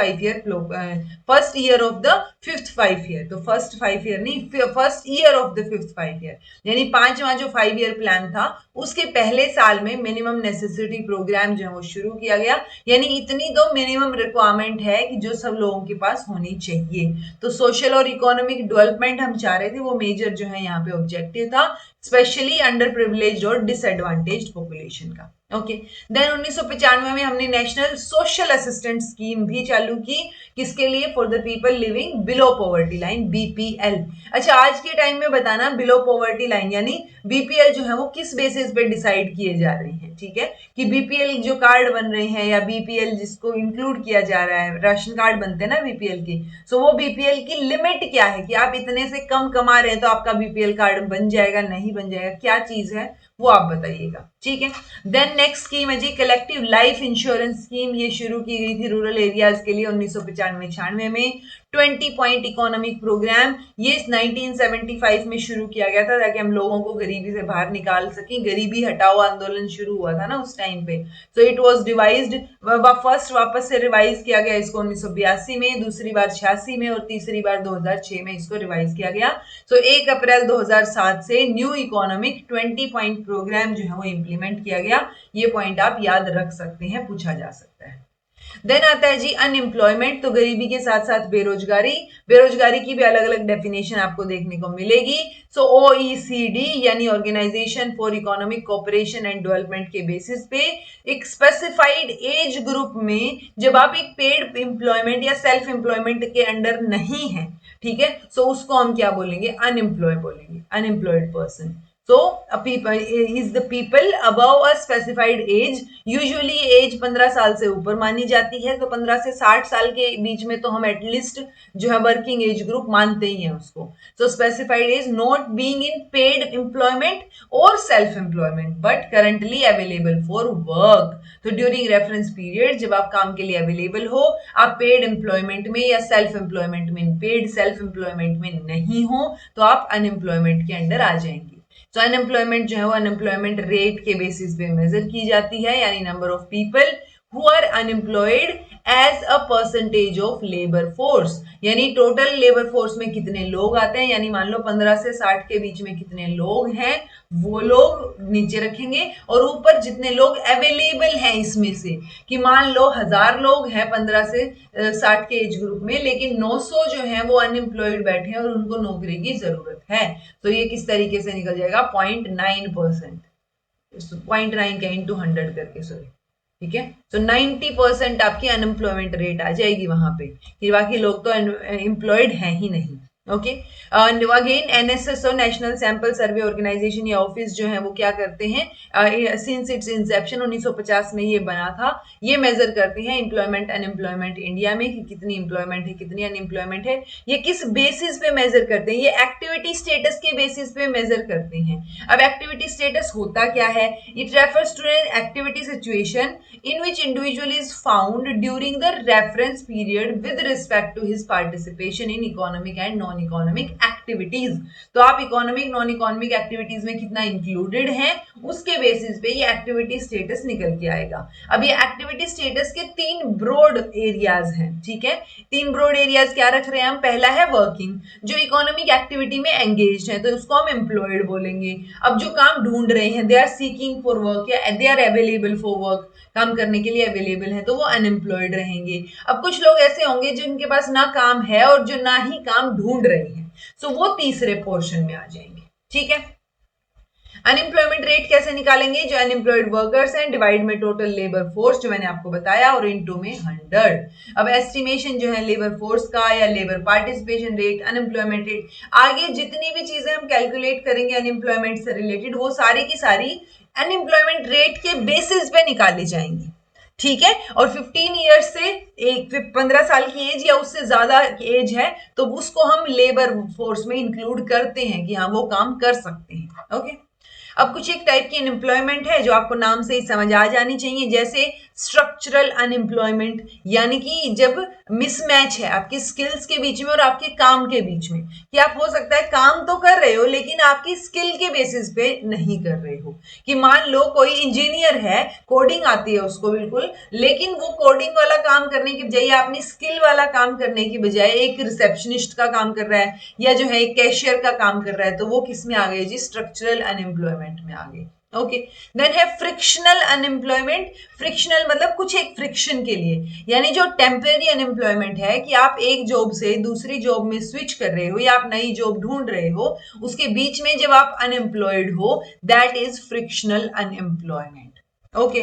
year of the 5th 5 year, तो फर्स्ट 5 ईयर नहीं, first year of the 5th 5 year, यानी 5वां जो 5 ईयर प्लान था उसके पहले साल में मिनिमम नेसेसिटी प्रोग्राम जो है वो शुरू किया गया। यानी इतनी तो मिनिमम रिक्वायरमेंट है कि जो सब लोगों के पास होनी चाहिए। तो सोशल और इकोनॉमिक डेवलपमेंट हम चाह रहे थे, वो मेजर जो है यहाँ पे ऑब्जेक्टिव था, स्पेशली अंडर प्रिविलेज्ड और डिसएडवांटेज्ड पॉपुलेशन का। ओके, देन 1995 में हमने नेशनल सोशल असिस्टेंट स्कीम भी चालू की, किसके लिए, for the people living below poverty line, BPL. अच्छा, आज के टाइम में बताना बिलो पॉवर्टी लाइन यानी बीपीएल जो है वो किस बेसिस पे डिसाइड किए जा रहे हैं, ठीक है। कि बीपीएल जो कार्ड बन रहे हैं या बीपीएल जिसको इंक्लूड किया जा रहा है, राशन कार्ड बनते हैं ना बीपीएल के, सो वो बीपीएल की लिमिट क्या है कि आप इतने से कम कमा रहे हैं तो आपका बीपीएल कार्ड बन जाएगा, नहीं बन जाएगा, क्या चीज है वो आप बताइएगा, ठीक है। देन नेक्स्ट स्कीम है जी कलेक्टिव लाइफ इंश्योरेंस स्कीम, ये शुरू की गई थी रूरल एरियाज के लिए 1995-96 में। 20 पॉइंट इकोनॉमिक प्रोग्राम, ये 1975 में शुरू किया गया था ताकि हम लोगों को गरीबी से बाहर निकाल सकें। गरीबी हटाओ आंदोलन शुरू हुआ था ना उस टाइम पे, so it was devised, first वापस से रिवाइज किया गया इसको 1982 में, दूसरी बार 86 में और तीसरी बार 2006 में इसको रिवाइज किया गया। सो 1 अप्रैल 2007 से न्यू इकोनॉमिक 20 पॉइंट प्रोग्राम जो है वो इंप्लीमेंट किया गया। ये पॉइंट आप याद रख सकते हैं, पूछा जा सकता है। देन आता है जी अनएम्प्लॉयमेंट, तो गरीबी के साथ साथ बेरोजगारी। बेरोजगारी की भी अलग अलग डेफिनेशन आपको देखने को मिलेगी। सो OECD यानी organisation for economic cooperation and development के बेसिस पे एक स्पेसिफाइड एज ग्रुप में जब आप एक पेड एम्प्लॉयमेंट या सेल्फ एम्प्लॉयमेंट के अंडर नहीं है, ठीक है, सो उसको हम क्या बोलेंगे, अनएम्प्लॉय बोलेंगे, unemployed person. So, a people is the people above a specified age, usually age 15 साल से ऊपर मानी जाती है, तो 15 से 60 साल के बीच में तो हम एटलीस्ट जो है वर्किंग एज ग्रुप मानते ही हैं उसको। So specified as not being in paid employment और self employment but currently available for work. तो ड्यूरिंग रेफरेंस पीरियड जब आप काम के लिए अवेलेबल हो, आप पेड एम्प्लॉयमेंट में या सेल्फ एम्प्लॉयमेंट में, पेड सेल्फ एम्प्लॉयमेंट में नहीं हो, तो आप अनएम्प्लॉयमेंट के अंडर आ जाएंगे। तो अनएम्प्लॉयमेंट जो है वो अनएम्प्लॉयमेंट रेट के बेसिस पे मेजर की जाती है, यानी number of people who are unemployed as a percentage of labour force, यानी टोटल लेबर फोर्स में कितने लोग आते हैं, यानी मान लो 15 से 60 के बीच में कितने लोग हैं वो लोग नीचे रखेंगे, और ऊपर जितने लोग अवेलेबल हैं इसमें से, कि मान लो 1000 लोग हैं 15 से 60 के एज ग्रुप में, लेकिन 900 जो है वो अनएम्प्लॉयड बैठे हैं और उनको नौकरी की जरूरत है, तो ये किस तरीके से निकल जाएगा, 0.9%, 0.9 का इंटू 100 करके, सॉरी, ठीक है। तो 90% आपकी अनएम्प्लॉयमेंट रेट आ जाएगी वहां पे, कि बाकी लोग तो एम्प्लॉयड हैं ही नहीं। ओके, अगेन एनएसएस और नेशनल सैंपल सर्वे ऑर्गेनाइजेशन या ऑफिस जो है वो क्या करते हैं, सिंस इट्स इंसेप्शन 1950 में ये बना था, ये मेजर करते हैं एम्प्लॉयमेंट अनएम्प्लॉयमेंट इंडिया में, कि कितनी एम्प्लॉयमेंट है कितनी अनएम्प्लॉयमेंट है। ये किस बेसिस पे मेजर करते हैं, ये एक्टिविटी स्टेटस के बेसिस पे मेजर करते हैं। अब एक्टिविटी स्टेटस होता क्या है, it refers to an activity situation in which individual is found during the reference period with respect to his participation in economic and non-economic activities। तो आप इकोनॉमिक नॉन इकोनॉमिक एक्टिविटीज में कितना included हैं उसके basis पे ये activity status निकल के आएगा। अब ये एक्टिविटी स्टेटस के 3 ब्रॉड एरियाज हैं, ठीक है। 3 ब्रॉड एरियाज क्या रख रहे हैं हम, पहला है वर्किंग, जो इकोनॉमिक एक्टिविटी में एंगेज है तो उसको हम एम्प्लॉयड बोलेंगे। अब जो काम ढूंढ रहे हैं, they are seeking for work या they are available for work, काम करने के लिए अवेलेबल है, तो वो अनएम्प्लॉयड रहेंगे। अब कुछ लोग ऐसे होंगे जिनके पास ना काम है और जो ना ही काम ढूंढ रहे हैं, सो वो तीसरे पोर्शन में आ जाएंगे, ठीक है। अनएम्प्लॉयमेंट रेट कैसे निकालेंगे, जो अनएम्प्लॉयड वर्कर्स हैं डिवाइड में टोटल लेबर फोर्स जो मैंने आपको बताया और इनटू में 100। अब एस्टिमेशन जो है लेबर फोर्स का या labour participation rate, unemployment rate, आगे जितनी भी चीजें हम कैलकुलेट करेंगे अनएम्प्लॉयमेंट से रिलेटेड वो सारी की सारी अनएम्प्लॉयमेंट रेट के बेसिस पे निकाली जाएंगी, ठीक है। और 15 ईयर्स से 15 साल की एज या उससे ज्यादा एज है तो उसको हम लेबर फोर्स में इंक्लूड करते हैं कि हाँ वो काम कर सकते हैं। ओके, अब कुछ एक टाइप की अनएम्प्लॉयमेंट है जो आपको नाम से ही समझ आ जानी चाहिए, जैसे स्ट्रक्चरल अनएम्प्लॉयमेंट, यानी कि जब मिसमैच है आपकी स्किल्स के बीच में और आपके काम के बीच में, कि आप हो सकता है काम तो कर रहे हो लेकिन आपकी स्किल के बेसिस पे नहीं कर रहे हो। कि मान लो कोई इंजीनियर है, कोडिंग आती है उसको बिल्कुल, लेकिन वो कोडिंग वाला काम करने की बजाय अपनी स्किल वाला काम करने की बजाय एक रिसेप्शनिस्ट का काम कर रहा है या जो है एक कैशियर का काम कर रहा है, तो वो किस में आ गए जी, स्ट्रक्चरल अनएम्प्लॉयमेंट में आ गए। ओके, देन है फ्रिक्शनल अनएम्प्लॉयमेंट। फ्रिक्शनल मतलब कुछ एक फ्रिक्शन के लिए, यानी जो टेम्परेरी अनएम्प्लॉयमेंट है कि आप एक जॉब से दूसरी जॉब में स्विच कर रहे हो या आप नई जॉब ढूंढ रहे हो, उसके बीच में जब आप अनएम्प्लॉयड हो, that is frictional unemployment. Okay,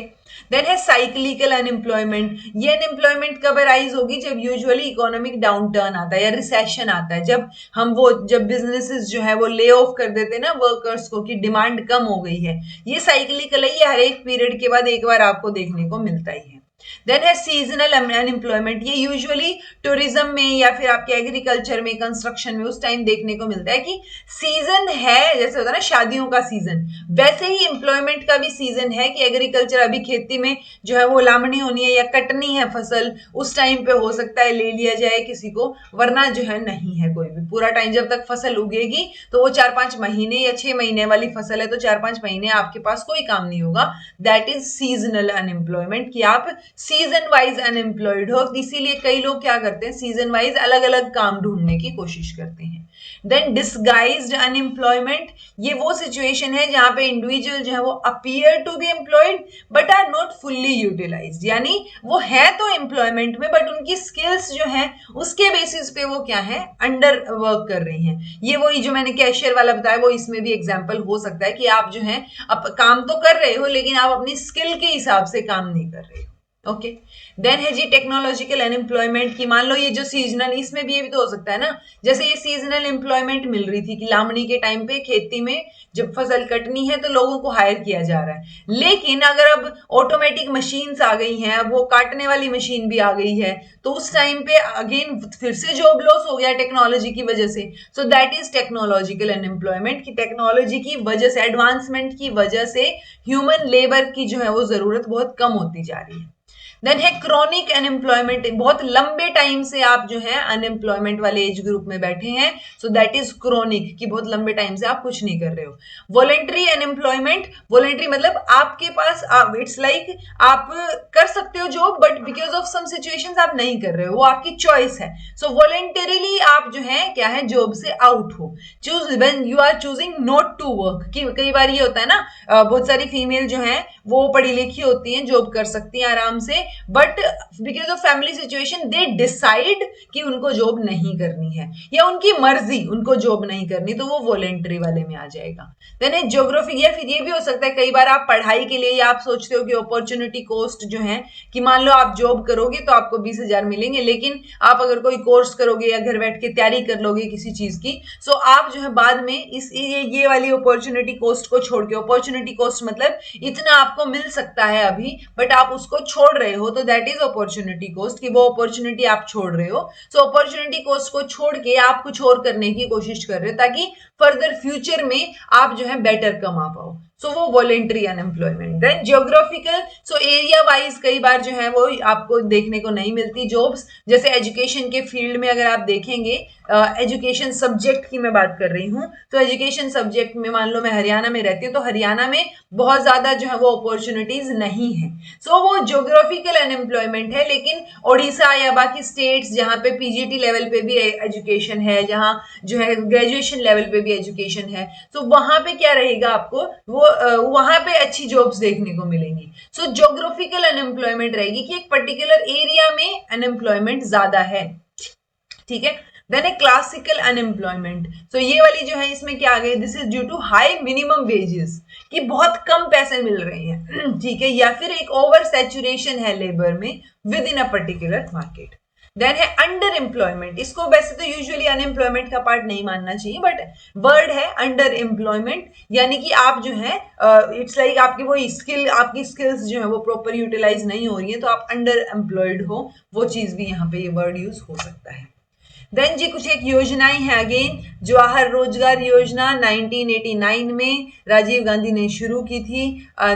then है साइक्लिकल अनएम्प्लॉयमेंट। ये अनएम्प्लॉयमेंट कब अराइज होगी, जब यूजुअली इकोनॉमिक डाउनटर्न आता है या रिसेशन आता है, जब बिजनेसेस जो है वो ले ऑफ कर देते हैं ना वर्कर्स को, कि डिमांड कम हो गई है। ये साइक्लिकल है, ये हर एक पीरियड के बाद एक बार आपको देखने को मिलता ही है। देन है सीजनल अनएम्प्लॉयमेंट। ये यूजुअली टूरिज्म में या फिर आपके एग्रीकल्चर में, कंस्ट्रक्शन में उस टाइम देखने को मिलता है कि सीजन है, जैसे होता है ना शादियों का सीजन, वैसे ही एम्प्लॉयमेंट का भी सीजन है कि एग्रीकल्चर अभी खेती में जो है वो लामनी होनी है या कटनी है फसल, उस टाइम पे हो सकता है ले लिया जाए किसी को, वरना जो है नहीं है कोई भी पूरा टाइम। जब तक फसल उगेगी तो वो 4-5 महीने या 6 महीने वाली फसल है तो 4-5 महीने आपके पास कोई काम नहीं होगा। दैट इज सीजनल अनएम्प्लॉयमेंट, कि आप सीजन वाइज अनएम्प्लॉयड हो, इसीलिए कई लोग क्या करते हैं, सीजन वाइज अलग अलग काम ढूंढने की कोशिश करते हैं। देन डिसगाइज्ड अनएम्प्लॉयमेंट, ये वो सिचुएशन है जहां पे इंडिविजुअल जो है वो appear to be employed but are not fully utilised, यानी वो है तो एम्प्लॉयमेंट में बट उनकी स्किल्स जो है उसके बेसिस पे वो क्या है, अंडर वर्क कर रही हैं। ये वही जो मैंने कैशियर वाला बताया, वो इसमें भी एग्जांपल हो सकता है कि आप जो है अब काम तो कर रहे हो लेकिन आप अपनी स्किल के हिसाब से काम नहीं कर रहे हो। ओके, देन है जी टेक्नोलॉजिकल अनएम्प्लॉयमेंट की, मान लो ये जो सीजनल, इसमें भी ये भी तो हो सकता है ना, जैसे ये सीजनल एम्प्लॉयमेंट मिल रही थी कि लावणी के टाइम पे खेती में जब फसल कटनी है तो लोगों को हायर किया जा रहा है, लेकिन अगर अब ऑटोमेटिक मशीन्स आ गई हैं, अब वो काटने वाली मशीन भी आ गई है, तो उस टाइम पे अगेन फिर से जॉब लॉस हो गया टेक्नोलॉजी की वजह से। So that is technological unemployment, की टेक्नोलॉजी की वजह से, एडवांसमेंट की वजह से ह्यूमन लेबर की जो है वो जरूरत बहुत कम होती जा रही है। देन है क्रॉनिक अनएम्प्लॉयमेंट, बहुत लंबे टाइम से आप जो है अनएम्प्लॉयमेंट वाले एज ग्रुप में बैठे हैं, सो दैट इज क्रॉनिक, कि बहुत लंबे टाइम से आप कुछ नहीं कर रहे हो। वॉलेंट्री अनएम्प्लॉयमेंट, वॉलेंट्री मतलब आपके पास इट्स लाइक आप कर सकते हो job but because of some situations आप नहीं कर रहे हो, वो आपकी चॉइस है। सो वॉलेंटरीली आप जो है क्या है, जॉब से आउट हो, choose when you are choosing not to work, कि कई बार ये होता है ना, बहुत सारी फीमेल जो है वो पढ़ी लिखी होती हैं, जॉब कर सकती हैं आराम से, but because of family situation they decide कि उनको जॉब नहीं करनी है, या उनकी मर्जी उनको जॉब नहीं करनी, तो वो वॉलेंट्री वाले में आ जाएगा। देन ज्योग्राफी, या फिर ये भी हो सकता है कई बार आप पढ़ाई के लिए, या आप सोचते हो कि अपॉर्चुनिटी कॉस्ट जो है, कि मान लो आप जॉब करोगे तो आपको 20,000 मिलेंगे, लेकिन आप अगर कोई कोर्स करोगे या घर बैठ के तैयारी कर लोगे किसी चीज की, सो आप जो है बाद में इस ये वाली अपॉर्चुनिटी कॉस्ट को छोड़ के, अपॉर्चुनिटी कॉस्ट मतलब इतना आपको मिल सकता है अभी बट आप उसको छोड़ रहे हो, तो दैट इज अपॉर्चुनिटी कॉस्ट, कि वो अपॉर्चुनिटी आप छोड़ रहे हो। सो अपॉर्चुनिटी कॉस्ट को छोड़ के आप कुछ और करने की कोशिश कर रहे हो ताकि फर्दर फ्यूचर में आप जो है बेटर कमा पाओ, सो वो voluntary unemployment. Then geographical, so area wise कई बार जो है वो आपको देखने को नहीं मिलती जॉब्स, जैसे एजुकेशन के फील्ड में अगर आप देखेंगे, एजुकेशन सब्जेक्ट की मैं बात कर रही हूँ, तो एजुकेशन सब्जेक्ट में मान लो मैं हरियाणा में रहती हूँ, तो हरियाणा में बहुत ज्यादा जो है वो अपॉर्चुनिटीज नहीं है, सो वो जियोग्राफिकल अनएम्प्लॉयमेंट है। लेकिन ओडिशा या बाकी स्टेट्स जहाँ पे पीजीटी लेवल पे भी एजुकेशन है, जहाँ जो है ग्रेजुएशन लेवल पे भी एजुकेशन है, तो वहां पे क्या रहेगा, आपको वो वहां पे अच्छी जॉब्स देखने को मिलेंगी। सो ज्योग्राफिकल अनएम्प्लॉयमेंट रहेगी कि एक पर्टिकुलर एरिया में अनएम्प्लॉयमेंट ज्यादा है, ठीक है। देन ए क्लासिकल अनएम्प्लॉयमेंट, तो ये वाली जो है इसमें क्या आ गई, this is due to high minimum wages, कि बहुत कम पैसे मिल रहे हैं ठीक है, या फिर एक ओवर सैचुरेशन है लेबर में within a particular market. Then है अंडर एम्प्लॉयमेंट, इसको वैसे तो यूजुअली अनएम्प्लॉयमेंट का पार्ट नहीं मानना चाहिए बट वर्ड है अंडर एम्प्लॉयमेंट, यानी कि आप जो है इट्स लाइक आपकी वो स्किल, आपकी स्किल्स जो है वो प्रॉपर यूटिलाइज नहीं हो रही है, तो आप अंडर एम्प्लॉयड हो, वो चीज भी यहाँ पे ये वर्ड यूज हो सकता है। देन जी कुछ एक योजनाएं हैं, अगेन जवाहर रोजगार योजना 1989 में राजीव गांधी ने शुरू की थी।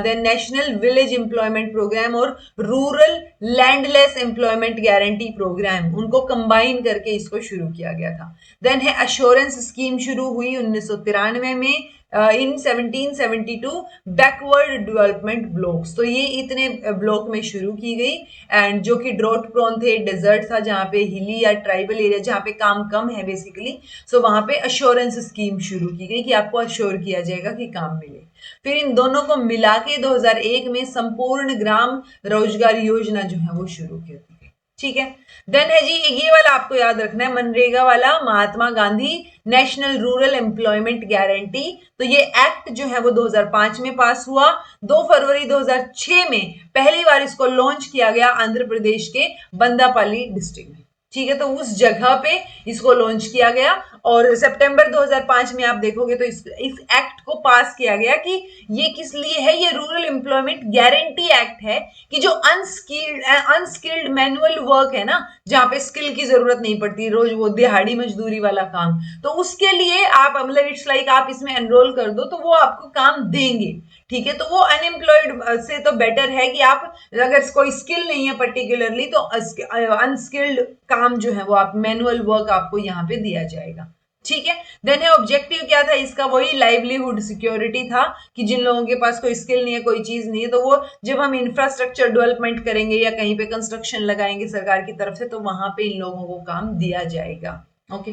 Then national village employment programme और rural landless employment guarantee programme, उनको कंबाइन करके इसको शुरू किया गया था। देन है अश्योरेंस स्कीम, शुरू हुई 1993 में इन 1772 बैकवर्ड डेवलपमेंट ब्लॉक्स, तो ये इतने ब्लॉक में शुरू की गई, एंड जो कि ड्रॉट प्रोन थे, डेजर्ट था जहाँ पे, हिली या ट्राइबल एरिया जहाँ पे काम कम है बेसिकली, सो वहां पे अश्योरेंस स्कीम शुरू की गई कि आपको अश्योर किया जाएगा कि काम मिले। फिर इन दोनों को मिला के 2001 में संपूर्ण ग्राम रोजगार योजना जो है वो शुरू की थी, ठीक है। देन है जी ये वाला आपको याद रखना है, मनरेगा वाला, Mahatma Gandhi national rural employment guarantee, तो ये एक्ट जो है वो 2005 में पास हुआ। 2 फरवरी 2006 में पहली बार इसको लॉन्च किया गया आंध्र प्रदेश के बंदापाली डिस्ट्रिक्ट में, ठीक है, तो उस जगह पे इसको लॉन्च किया गया, और सितंबर 2005 में आप देखोगे तो इस एक्ट को पास किया गया कि ये किस लिए है, ये रूरल एम्प्लॉयमेंट गारंटी एक्ट है, कि जो अनस्किल्ड मैनुअल वर्क है ना, जहां पे स्किल की जरूरत नहीं पड़ती, रोज वो दिहाड़ी मजदूरी वाला काम, तो उसके लिए आप मतलब इट्स लाइक आप इसमें एनरोल कर दो तो वो आपको काम देंगे, ठीक है। तो वो अनएम्प्लॉयड से तो बेटर है कि आप अगर कोई स्किल नहीं है पर्टिकुलरली, तो अनस्किल्ड काम जो है वो आप मैनुअल वर्क आपको यहाँ पे दिया जाएगा, ठीक है। देन है ऑब्जेक्टिव क्या था इसका, वही लाइवलीहुड सिक्योरिटी था कि जिन लोगों के पास कोई स्किल नहीं है, कोई चीज नहीं है, तो वो जब हम इंफ्रास्ट्रक्चर डेवलपमेंट करेंगे या कहीं पे कंस्ट्रक्शन लगाएंगे सरकार की तरफ से, तो वहां पे इन लोगों को काम दिया जाएगा। ओके।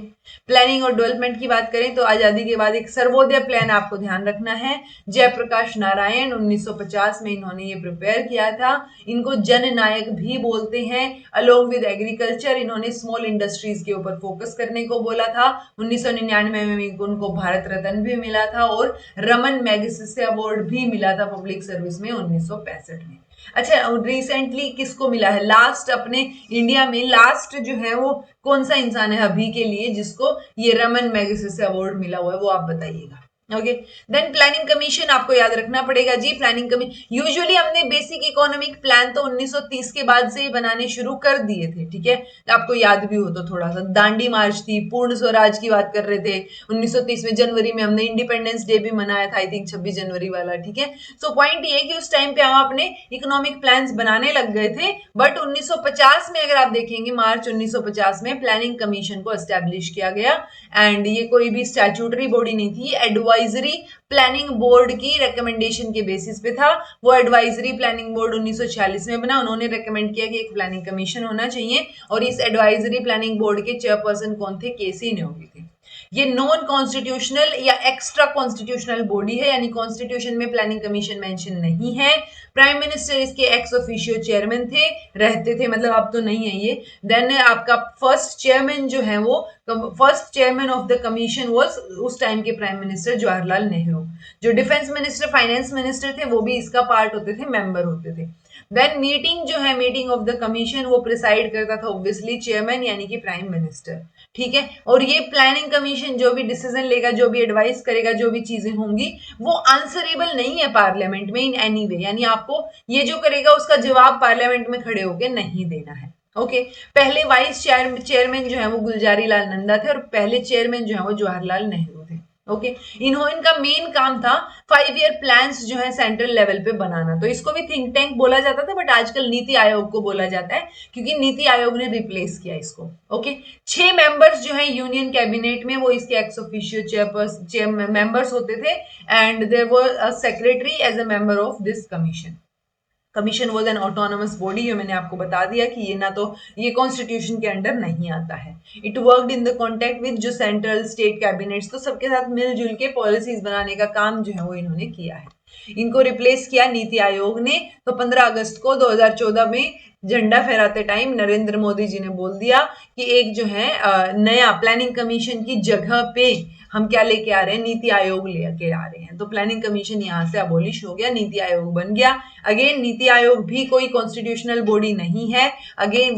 प्लानिंग और डेवलपमेंट की बात करें तो आजादी के बाद एक सर्वोदय प्लान आपको ध्यान रखना है। जयप्रकाश नारायण 1950 में इन्होंने ये प्रिपेयर किया था। इनको जननायक भी बोलते हैं। अलोंग विद एग्रीकल्चर इन्होंने स्मॉल इंडस्ट्रीज के ऊपर फोकस करने को बोला था। 1999 में उनको भारत रत्न भी मिला था और रमन मैगसेसे अवार्ड भी मिला था पब्लिक सर्विस में 1965 में। अच्छा, रिसेंटली किसको मिला है, लास्ट अपने इंडिया में लास्ट जो है वो कौन सा इंसान है अभी के लिए जिसको ये रमन मैगसेसे अवार्ड मिला हुआ है, वो आप बताइएगा। ओके। देन प्लानिंग कमीशन आपको याद रखना पड़ेगा जी। प्लानिंग कमीशन यूजुअली हमने बेसिक इकोनॉमिक प्लान तो 1930 के बाद से ही बनाने शुरू कर दिए थे, ठीक है, आपको याद भी हो तो थोड़ा सा। दांडी मार्च थी, पूर्ण स्वराज की बात कर रहे थे 1930 में, जनवरी में हमने इंडिपेंडेंस डे भी मनाया था, आई थिंक 26 जनवरी वाला, ठीक है। सो पॉइंट ये कि उस टाइम पे हम अपने इकोनॉमिक प्लान्स बनाने लग गए थे, बट 1950 में अगर आप देखेंगे, मार्च 1950 में प्लानिंग कमीशन को एस्टेब्लिश किया गया। एंड ये कोई भी स्टैट्यूटरी बॉडी नहीं थी, एडवाइजरी प्लानिंग बोर्ड की रिकमेंडेशन के बेसिस पे था। वो एडवाइजरी प्लानिंग बोर्ड 1946 में बना, उन्होंने रेकमेंड किया कि एक प्लानिंग कमीशन होना चाहिए, और इस एडवाइजरी प्लानिंग बोर्ड के चेयरपर्सन कौन थे, केसी न्योगी थे। ये नॉन कॉन्स्टिट्यूशनल या एक्स्ट्रा कॉन्स्टिट्यूशनल बॉडी है, यानी कॉन्स्टिट्यूशन में प्लानिंग कमीशन मेंशन नहीं है। प्राइम मिनिस्टर इसके एक्स ऑफिशियो चेयरमैन थे, रहते थे, मतलब अब तो नहीं है ये। देन आपका फर्स्ट चेयरमैन जो है वो, first chairman of the commission was उस टाइम के प्राइम मिनिस्टर जवाहरलाल नेहरू। जो डिफेंस मिनिस्टर, फाइनेंस मिनिस्टर थे, वो भी इसका पार्ट होते थे, मेंबर होते थे। देन मीटिंग जो है, मीटिंग ऑफ द कमीशन, वो प्रिसाइड करता था ऑब्वियसली चेयरमैन यानी कि प्राइम मिनिस्टर, ठीक है। और ये प्लानिंग कमीशन जो भी डिसीजन लेगा, जो भी एडवाइस करेगा, जो भी चीजें होंगी, वो आंसरेबल नहीं है पार्लियामेंट में इन एनी वे, यानी आपको ये जो करेगा उसका जवाब पार्लियामेंट में खड़े होकर नहीं देना है। ओके। पहले वाइस चेयरमैन जो है वो गुलजारी लाल नंदा थे, और पहले चेयरमैन जो है वो जवाहरलाल नेहरू थे। ओके। इनका मेन काम था 5 ईयर प्लान्स जो है सेंट्रल लेवल पे बनाना, तो इसको भी थिंक टैंक बोला जाता था, बट आजकल नीति आयोग को बोला जाता है, क्योंकि नीति आयोग ने रिप्लेस किया इसको। ओके। 6 मेंबर्स जो है यूनियन कैबिनेट में, वो इसके एक्स ऑफिशियो चेयरपर्सन मेंबर्स होते थे, and there were a secretary as a member of this commission. Commission was an autonomous body, ये मैंने आपको बता दिया कि ये ना तो ये कॉन्स्टिट्यूशन के अंडर नहीं आता है। It worked in the contact with जो सेंट्रल स्टेट कैबिनेट्स, तो सबके साथ मिलजुल के पॉलिसीज बनाने का काम जो है वो इन्होंने किया है। इनको रिप्लेस किया नीति आयोग ने, तो 15 अगस्त को 2014 में झंडा फहराते टाइम नरेंद्र मोदी जी ने बोल दिया कि एक जो है नया प्लानिंग कमीशन की जगह पे हम क्या लेके आ रहे हैं, नीति आयोग लेके आ रहे हैं। तो प्लानिंग कमीशन यहाँ से अबोलिश हो गया, नीति आयोग बन गया। अगेन नीति आयोग भी कोई कॉन्स्टिट्यूशनल बॉडी नहीं है, अगेन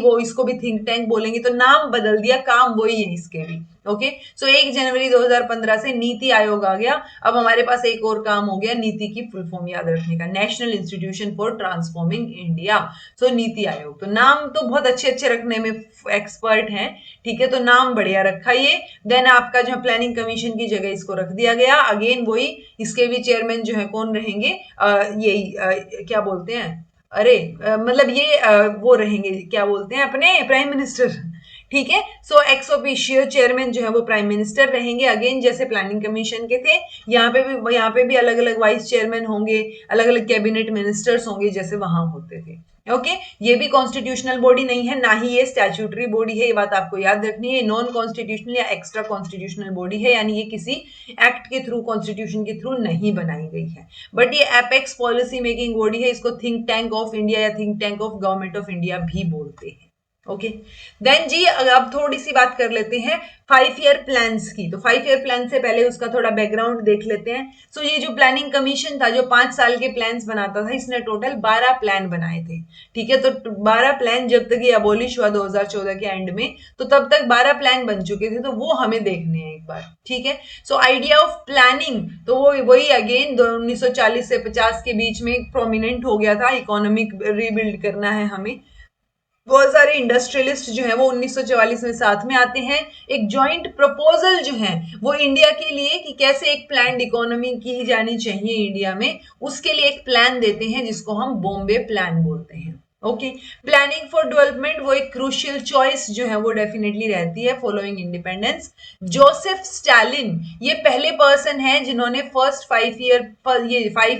वो इसको भी थिंक टैंक बोलेंगे, तो नाम बदल दिया, काम वही है इसके भी। ओके। सो 1 जनवरी 2015 से नीति आयोग आ गया। अब हमारे पास एक और काम हो गया, नीति की फुल फॉर्म याद रखने का, national institution for transforming India. So NITI Aayog, तो नाम तो बहुत अच्छे अच्छे रखने में एक्सपर्ट हैं, ठीक है, तो नाम बढ़िया रखा ये। देन आपका जो प्लानिंग कमीशन की जगह इसको रख दिया गया। अगेन वही, इसके भी चेयरमैन जो है कौन रहेंगे, यही क्या बोलते हैं, अरे मतलब ये वो रहेंगे, क्या बोलते हैं, अपने प्राइम मिनिस्टर, ठीक है। सो एक्स ऑफिशियो चेयरमैन जो है वो प्राइम मिनिस्टर रहेंगे, अगेन जैसे प्लानिंग कमीशन के थे। यहाँ पे भी अलग अलग वाइस चेयरमैन होंगे, अलग अलग कैबिनेट मिनिस्टर्स होंगे, जैसे वहां होते थे। ओके। ये भी कॉन्स्टिट्यूशनल बॉडी नहीं है, ना ही ये स्टैट्यूटरी बॉडी है, ये बात आपको याद रखनी है। नॉन कॉन्स्टिट्यूशनल या एक्स्ट्रा कॉन्स्टिट्यूशनल बॉडी है, यानी ये किसी एक्ट के थ्रू, कॉन्स्टिट्यूशन के थ्रू नहीं बनाई गई है, बट ये एपेक्स पॉलिसी मेकिंग बॉडी है। इसको थिंक टैंक ऑफ इंडिया या think tank of government of India भी बोलते हैं। ओके। देन जी अब थोड़ी सी बात कर लेते हैं 5 ईयर प्लान्स की। तो 5 ईयर प्लान से पहले उसका थोड़ा बैकग्राउंड देख लेते हैं। सो ये जो प्लानिंग कमीशन था, जो 5 साल के प्लान्स बनाता था, इसने टोटल 12 प्लान बनाए थे, ठीक है। तो 12 प्लान जब तक ये अबोलिश हुआ 2014 के एंड में, तो तब तक 12 प्लान बन चुके थे, तो वो हमें देखने हैं एक बार, ठीक है। सो आइडिया ऑफ प्लानिंग, तो वो वही अगेन 1940 से 50 के बीच में प्रोमिनेंट हो गया था, इकोनॉमिक रीबिल्ड करना है हमें। बहुत सारे इंडस्ट्रियलिस्ट जो है वो 1944 में साथ में आते हैं। एक जॉइंट प्रपोजल जो है वो इंडिया के लिए कि कैसे एक प्लान्ड इकोनॉमी की जानी चाहिए इंडिया में, उसके लिए एक प्लान देते हैं जिसको हम बॉम्बे प्लान बोलते हैं। ओके, प्लानिंग फॉर डेवलपमेंट वो एक क्रूशियल चॉइस जो है वो डेफिनेटली रहती है फॉलोइंग इंडिपेंडेंस। जोसेफ स्टालिन ये पहले पर्सन है जिन्होंने फर्स्ट 5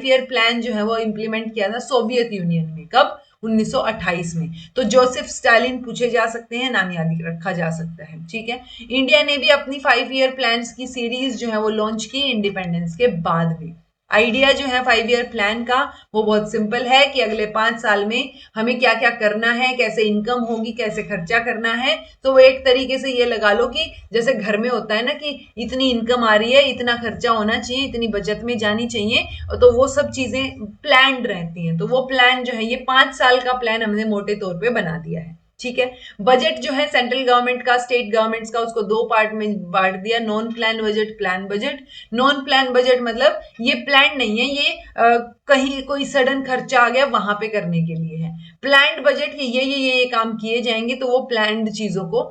ईयर प्लान जो है वो इंप्लीमेंट किया था सोवियत यूनियन में। कब? 1928 में। तो जोसेफ स्टालिन पूछे जा सकते हैं, नाम याद रखा जा सकता है। ठीक है, इंडिया ने भी अपनी 5 ईयर प्लान्स की सीरीज जो है वो लॉन्च की इंडिपेंडेंस के बाद में। आइडिया जो है 5 ईयर प्लान का वो बहुत सिंपल है कि अगले 5 साल में हमें क्या क्या करना है, कैसे इनकम होगी, कैसे खर्चा करना है। तो वो एक तरीके से ये लगा लो कि जैसे घर में होता है ना कि इतनी इनकम आ रही है, इतना खर्चा होना चाहिए, इतनी बचत में जानी चाहिए, तो वो सब चीजें प्लान्ड रहती हैं। तो वो प्लान जो है ये 5 साल का प्लान हमने मोटे तौर पे बना दिया है। ठीक है, बजट जो है सेंट्रल गवर्नमेंट का, स्टेट गवर्नमेंट्स का, उसको 2 पार्ट में बांट दिया, non plan budget, plan budget. Non plan budget मतलब ये प्लान नहीं है, ये कहीं कोई सडन खर्चा आ गया वहां पे करने के लिए है। प्लान्ड बजट ये काम किए जाएंगे, तो वो प्लान्ड चीजों को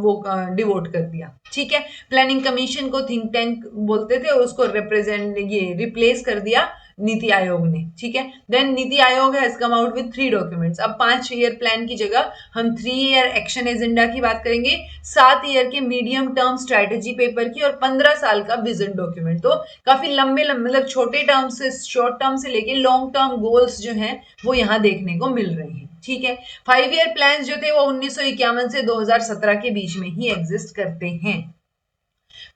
वो डिवोट कर दिया। ठीक है, प्लानिंग कमीशन को थिंक टैंक बोलते थे, उसको रिप्रेजेंट ये रिप्लेस कर दिया नीति आयोग ने। ठीक है, then NITI Aayog has come out with 3 documents. अब 5 ईयर प्लान की जगह हम 3 ईयर एक्शन एजेंडा की बात करेंगे, 7 ईयर के मीडियम टर्म स्ट्रेटेजी पेपर की, और 15 साल का विजन डॉक्यूमेंट। तो काफी लंबे मतलब छोटे टर्म से, शॉर्ट टर्म से लेके लॉन्ग टर्म गोल्स जो हैं वो यहाँ देखने को मिल रहे हैं। ठीक है, 5 ईयर प्लान जो थे वो 1951 से 2017 के बीच में ही एग्जिस्ट करते हैं।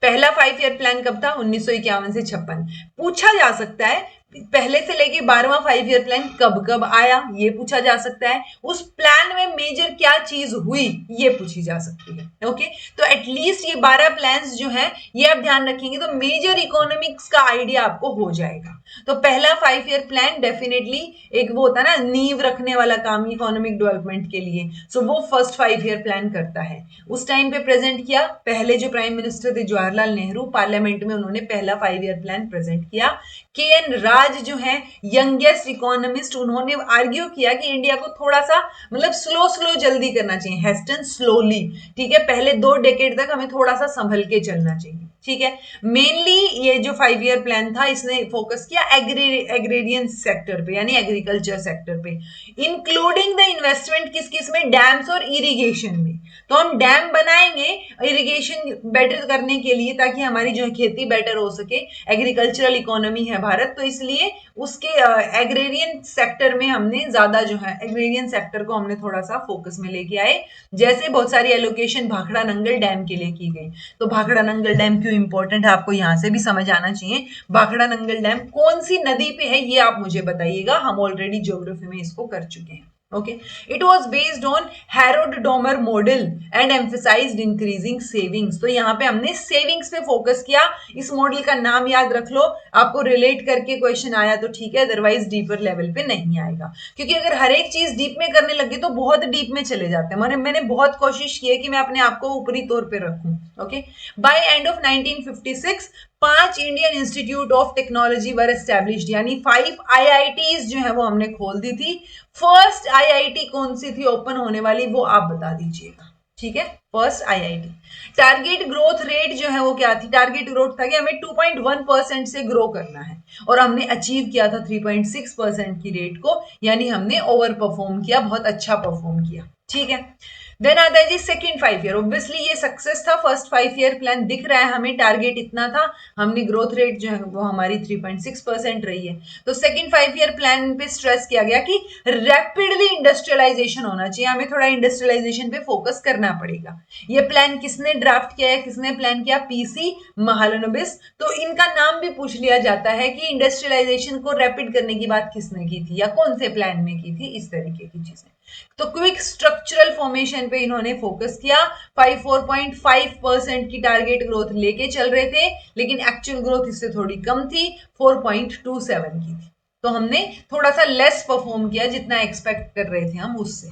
पहला 5 ईयर प्लान कब था? 1951 से 56। पूछा जा सकता है पहले से लेके 12वां 5 ईयर प्लान कब कब आया, ये पूछा जा सकता है। उस प्लान में मेजर क्या चीज हुई, ये पूछी जा सकती है। ओके, तो एटलीस्ट ये 12 प्लान्स जो हैं ये आप ध्यान रखेंगे तो मेजर इकोनॉमिक्स का आइडिया आपको हो जाएगा। तो पहला 5 ईयर प्लान डेफिनेटली एक वो होता है ना नींव रखने वाला काम इकोनॉमिक डेवलपमेंट के लिए, सो वो फर्स्ट 5 ईयर प्लान करता है। उस टाइम पे प्रेजेंट किया, पहले जो प्राइम मिनिस्टर थे जवाहरलाल नेहरू, पार्लियामेंट में उन्होंने पहला 5 ईयर प्लान प्रेजेंट किया। के एन राज जो है यंगेस्ट इकोनॉमिस्ट, उन्होंने आर्ग्यू किया कि इंडिया को थोड़ा सा मतलब स्लो स्लो जल्दी करना चाहिए, हेस्टन स्लोली। ठीक है, पहले 2 डेकेड तक हमें थोड़ा सा संभल के चलना चाहिए। ठीक है, मेनली ये जो 5 ईयर प्लान था इसने फोकस किया एग्रेरियन सेक्टर पे, यानी एग्रीकल्चर सेक्टर पे, इंक्लूडिंग द इन्वेस्टमेंट किस किस में? डैम्स और इरिगेशन में। तो हम डैम बनाएंगे इरिगेशन बेटर करने के लिए, ताकि हमारी जो खेती बेटर हो सके। एग्रीकल्चरल इकोनॉमी है भारत, तो इसलिए उसके एग्रेरियन सेक्टर में हमने ज्यादा जो है एग्रेरियन सेक्टर को हमने थोड़ा सा फोकस में लेके आए। जैसे बहुत सारी एलोकेशन भाखड़ा नंगल डैम के लिए की गई। तो भाखड़ा नंगल डैम क्यों इंपॉर्टेंट है आपको यहां से भी समझ आना चाहिए। भाखड़ा नंगल डैम कौन सी नदी पे है ये आप मुझे बताइएगा, हम ऑलरेडी ज्योग्राफी में इसको कर चुके हैं। Okay, it was based on Harrod-Domer model and emphasized increasing savings। तो यहाँ पे हमने सेविंग्स पे फोकस किया। इस मॉडल का नाम याद रख लो, आपको रिलेट करके क्वेश्चन आया तो ठीक है, अदरवाइज डीपर लेवल पे नहीं आएगा, क्योंकि अगर हर एक चीज डीप में करने लगे तो बहुत डीप में चले जाते हैं। मैंने बहुत कोशिश की है कि मैं अपने आप को ऊपरी तौर पे रखूं। Okay, by end of 1956 5 Indian institute of technology were established, यानी 5 आईआईटीज जो है वो हमने खोल दी थी। फर्स्ट आईआईटी कौन सी थी ओपन होने वाली, वो आप बता दीजिएगा। ठीक है, first IIT. Target growth rate जो है वो क्या थी? टारगेट ग्रोथ था कि हमें 2.1% से ग्रो करना है, और हमने अचीव किया था 3.6% की रेट को, यानी हमने ओवर परफॉर्म किया, बहुत अच्छा परफॉर्म किया। ठीक है, देन आता है जी सेकंड 5 ईयर। ऑब्वियसली ये सक्सेस था, फर्स्ट 5 ईयर प्लान दिख रहा है हमें, टारगेट इतना था, हमने ग्रोथ रेट जो है वो हमारी 3.6% रही है। तो सेकंड 5 ईयर प्लान पे स्ट्रेस किया गया कि रैपिडली इंडस्ट्रियलाइजेशन होना चाहिए, हमें थोड़ा इंडस्ट्रियलाइजेशन पे फोकस करना पड़ेगा। ये प्लान किसने ड्राफ्ट किया है, किसने प्लान किया? पीसी महालनोबिस। तो इनका नाम भी पूछ लिया जाता है कि इंडस्ट्रियलाइजेशन को रैपिड करने की बात किसने की थी या कौन से प्लान में की थी, इस तरीके की चीजें। तो क्विक स्ट्रक्चरल फॉर्मेशन पे इन्होंने फोकस किया। 4.5% की टारगेट ग्रोथ लेके चल रहे थे, लेकिन एक्चुअल ग्रोथ इससे थोड़ी कम थी, 4.27 की थी। तो हमने थोड़ा सा लेस परफॉर्म किया जितना एक्सपेक्ट कर रहे थे हम उससे।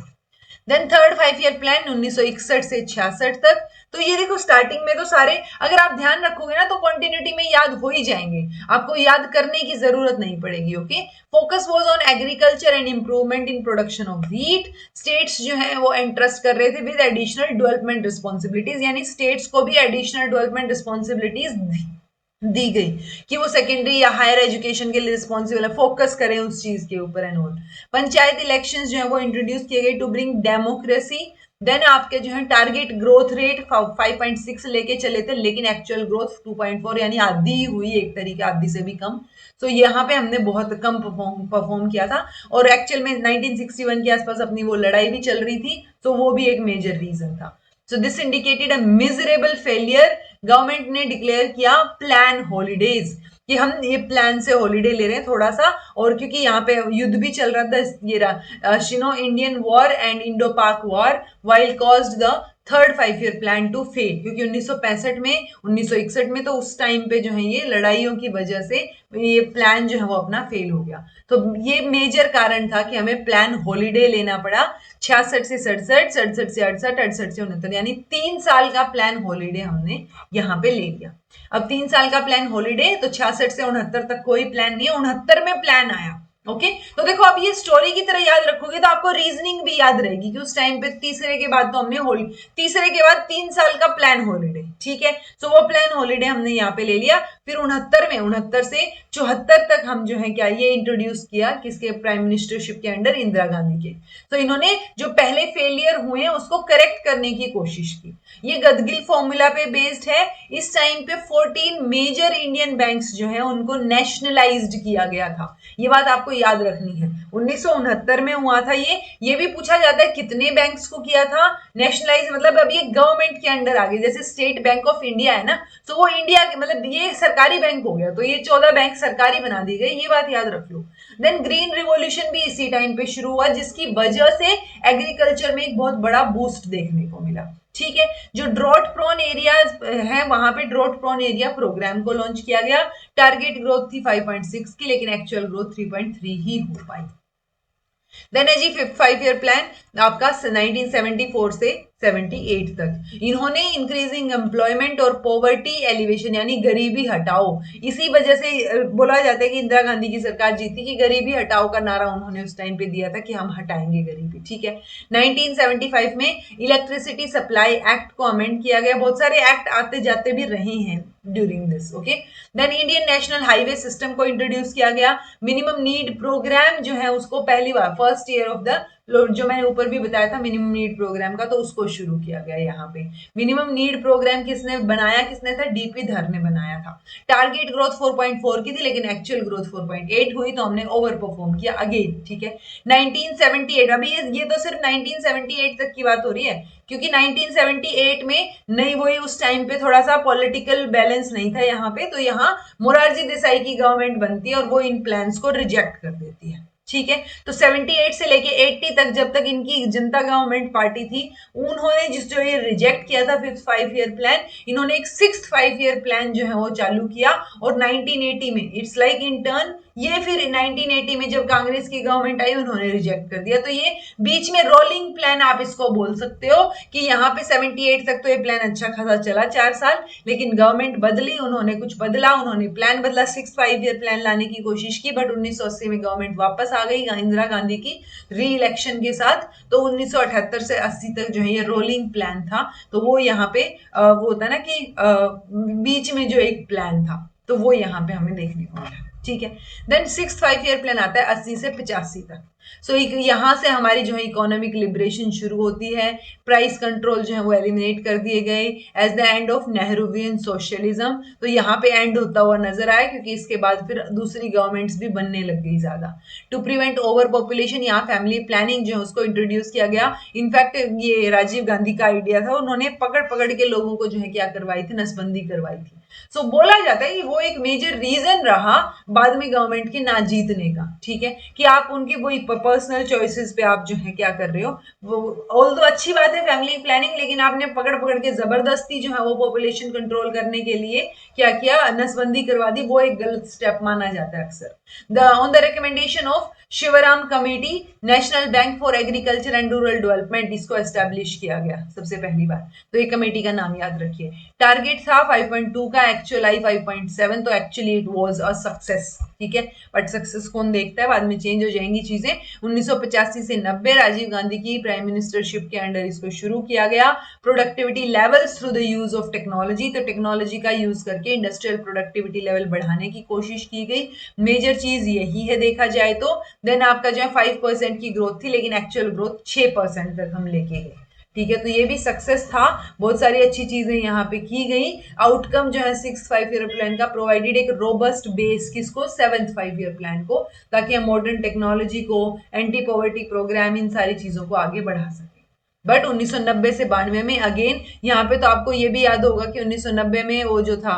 देन थर्ड 5 ईयर प्लान 1961 से 66 तक। तो ये देखो स्टार्टिंग में तो सारे अगर आप ध्यान रखोगे ना तो कंटिन्यूटी में याद हो ही जाएंगे, आपको याद करने की जरूरत नहीं पड़ेगी। Okay, focus was on agriculture and improvement in production of wheat. States जो है वो इंटरेस्ट कर रहे थे विद एडिशनल डेवलपमेंट रिस्पॉन्सिबिलिटीज, यानी स्टेट्स को भी एडिशनल डेवलपमेंट रिस्पॉन्सिबिलिटीज दी गई कि वो सेकेंडरी या हायर एजुकेशन के लिए रिस्पॉन्सिबल है, फोकस करें उस चीज के ऊपर एंड ऑल। पंचायत इलेक्शंस जो है वो इंट्रोड्यूस किए गए टू ब्रिंग डेमोक्रेसी। देन आपके जो है टारगेट ग्रोथ रेट 5.6 लेके चले थे, लेकिन एक्चुअल ग्रोथ 2.4 यानी आधी हुई, एक तरीके आधी से भी कम। तो यहाँ पे हमने बहुत कम परफॉर्म किया था, और एक्चुअल में 1961 के आसपास अपनी वो लड़ाई भी चल रही थी, तो वो भी एक मेजर रीजन था। So this indicated a miserable failure. Government ने डिक्लेयर किया प्लान हॉलीडेज, कि हम ये प्लान से हॉलीडे ले रहे हैं थोड़ा सा, और क्योंकि यहाँ पे युद्ध भी चल रहा था, ये Sino Indian war and Indo Pak war while caused the third 5 year plan to fail, क्योंकि 1965 में 1961 में तो उस टाइम पे जो है ये लड़ाइयों की वजह से ये प्लान जो है वो अपना फेल हो गया। तो ये मेजर कारण था कि हमें प्लान हॉलीडे लेना पड़ा। 66 से 67, 67 से 68, 68 से 69, यानी 3 साल का प्लान हॉलीडे हमने यहाँ पे ले लिया। अब 3 साल का प्लान हॉलीडे, तो 66 से 69 तक कोई प्लान नहीं है, 69 में प्लान आया। ओके, तो देखो अब ये स्टोरी की तरह याद रखोगे तो आपको रीजनिंग भी याद रहेगी कि उस टाइम पे तीसरे के बाद तो हमने तीसरे के बाद 3 साल का प्लान हॉलीडे, ठीक है। तो वो प्लान हॉलीडे हमने यहाँ पे ले लिया। फिर 69 से 74 तक हम जो है क्या ये इंट्रोड्यूस किया, किसके प्राइम मिनिस्टरशिप के अंडर, इंदिरा गांधी के। तो इन्होंने जो पहले फेलियर हुए हैं उसको करेक्ट करने की कोशिश की। ये गदगिल फॉर्मूला पे बेस्ड है। इस टाइम पे 14 मेजर इंडियन बैंक्स जो है उनको नेशनलाइज्ड किया गया था, ये बात आपको याद रखनी है। 1969 में हुआ था ये भी पूछा जाता है कितने बैंक्स को किया था नेशनलाइज, मतलब अब ये गवर्नमेंट के अंडर आ गए, जैसे स्टेट बैंक ऑफ इंडिया है ना, तो वो इंडिया के मतलब ये सरकारी बैंक हो गया, तो ये 14 बैंक सरकारी बना दी गई, ये बात याद रख लो। देन ग्रीन रिवॉल्यूशन भी इसी टाइम पे शुरू हुआ, जिसकी वजह से एग्रीकल्चर में एक बहुत बड़ा बूस्ट देखने को मिला, ठीक है। जो ड्रॉट प्रोन एरियाज है वहां पे ड्रॉट प्रोन एरिया प्रोग्राम को लॉन्च किया गया। टारगेट ग्रोथ थी 5.6 की, लेकिन एक्चुअल ग्रोथ 3.3 ही हो पाई। देन है जी 5 ईयर प्लान आपका 1974 से 78 तक। इन्होंने इंक्रीजिंग एम्प्लॉयमेंट और पॉवर्टी एलिवेशन यानी गरीबी हटाओ, इसी वजह से बोला जाता है कि इंदिरा गांधी की सरकार जीती कि गरीबी हटाओ का नारा उन्होंने उस टाइम पे दिया था कि हम हटाएंगे गरीबी, ठीक है। 1975 में इलेक्ट्रिसिटी सप्लाई एक्ट को अमेंड किया गया। बहुत सारे एक्ट आते जाते भी रहे हैं during this, okay. Then Indian national highway system को इंट्रोड्यूस किया गया। मिनिमम नीड प्रोग्राम जो है उसको पहली बार फर्स्ट ईयर ऑफ द, जो मैंने ऊपर भी बताया था मिनिमम नीड प्रोग्राम का, तो उसको शुरू किया गया यहाँ पे। मिनिमम नीड प्रोग्राम किसने बनाया, किसने था, डीपी धर ने बनाया था। टारगेट ग्रोथ 4.4 की थी, लेकिन एक्चुअल ग्रोथ 4.8 हुई, तो हमने ओवर परफॉर्म किया अगेन, ठीक है। 1978, अभी ये तो सिर्फ 1978 तक की बात हो रही है, क्योंकि 1978 में नहीं, वही उस टाइम पे थोड़ा सा पॉलिटिकल बैलेंस नहीं था यहाँ पे, तो यहाँ मोरारजी देसाई की गवर्नमेंट बनती है और वो इन प्लान्स को रिजेक्ट कर देती है, ठीक है। तो 78 से लेके 80 तक जब तक इनकी जनता गवर्नमेंट पार्टी थी, उन्होंने जो ये रिजेक्ट किया था 5th 5 ईयर प्लान, इन्होंने एक 6th 5 ईयर प्लान जो है वो चालू किया। और 1980 में इट्स लाइक इन टर्न, ये फिर 1980 में जब कांग्रेस की गवर्नमेंट आई उन्होंने रिजेक्ट कर दिया। तो ये बीच में रोलिंग प्लान आप इसको बोल सकते हो कि यहाँ पे 78 तक तो ये प्लान अच्छा खासा चला 4 साल, लेकिन गवर्नमेंट बदली, उन्होंने कुछ बदला, उन्होंने प्लान बदला, 6th 5 ईयर प्लान लाने की कोशिश की, बट 1980 में गवर्नमेंट वापस आ गई इंदिरा गांधी की री इलेक्शन के साथ। तो 1978 से 80 तक जो है ये रोलिंग प्लान था। तो वो यहाँ पे वो होता ना कि बीच में जो एक प्लान था, तो वो यहाँ पे हमें देखने को मिला, ठीक है। देन 6th 5 ईयर प्लान आता है 80 से 85 तक। सो यहाँ से हमारी जो है इकोनॉमिक लिबरेशन शुरू होती है। प्राइस कंट्रोल जो है वो एलिमिनेट कर दिए गए as the end of Nehruvian socialism. तो यहाँ पे एंड होता हुआ नजर आया, क्योंकि इसके बाद फिर दूसरी गवर्नमेंट्स भी बनने लग गई ज्यादा। टू प्रिवेंट ओवर पॉपुलेशन, यहाँ फैमिली प्लानिंग जो है उसको इंट्रोड्यूस किया गया। इनफैक्ट ये राजीव गांधी का आइडिया था, उन्होंने पकड़ पकड़ के लोगों को जो है क्या करवाई थी, नसबंदी करवाई थी। सो बोला जाता है कि वो एक मेजर रीजन रहा बाद में गवर्नमेंट के ना जीतने का, ठीक है, कि आप उनकी वही पर्सनल चॉइसेस पे आप जो है क्या कर रहे हो। वो ऑल तो अच्छी बात है फैमिली प्लानिंग, लेकिन आपने पकड़ पकड़ के जबरदस्ती जो है वो पॉपुलेशन कंट्रोल करने के लिए क्या किया, नसबंदी करवा दी। वो एक गलत स्टेप माना जाता है अक्सर। On the recommendation of Shivaram committee, national bank for agriculture and rural development इसको एस्टेब्लिश किया गया सबसे पहली बार। तो ये कमेटी का नाम याद रखिए। टारगेट था 5.2 का, एक्चुअल आई 5.7, तो actually it was a success, ठीक है। बट सक्सेस कौन देखता है, बाद में चेंज हो जाएंगी चीजें। 1985 से 90 राजीव गांधी की प्राइम मिनिस्टरशिप के अंडर इसको शुरू किया गया। Productivity levels through the use of technology, तो टेक्नोलॉजी का यूज करके इंडस्ट्रियल प्रोडक्टिविटी लेवल बढ़ाने की कोशिश की गई। मेजर चीज यही है देखा जाए तो। देन आपका जो है 5% की ग्रोथ थी, लेकिन एक्चुअल ग्रोथ 6% तक हम लेके गए। ठीक है, तो ये भी सक्सेस था। बहुत सारी अच्छी चीजें यहाँ पे की गई। आउटकम जो है 6th 5 ईयर प्लान का प्रोवाइडेड एक रोबस्ट बेस, किसको? 7th 5 ईयर प्लान को, ताकि हम मॉडर्न टेक्नोलॉजी को, एंटी पॉवर्टी प्रोग्राम, इन सारी चीजों को आगे बढ़ा सकें। बट 1990 से 92 में अगेन यहाँ पे तो आपको ये भी याद होगा कि 1990 में वो जो था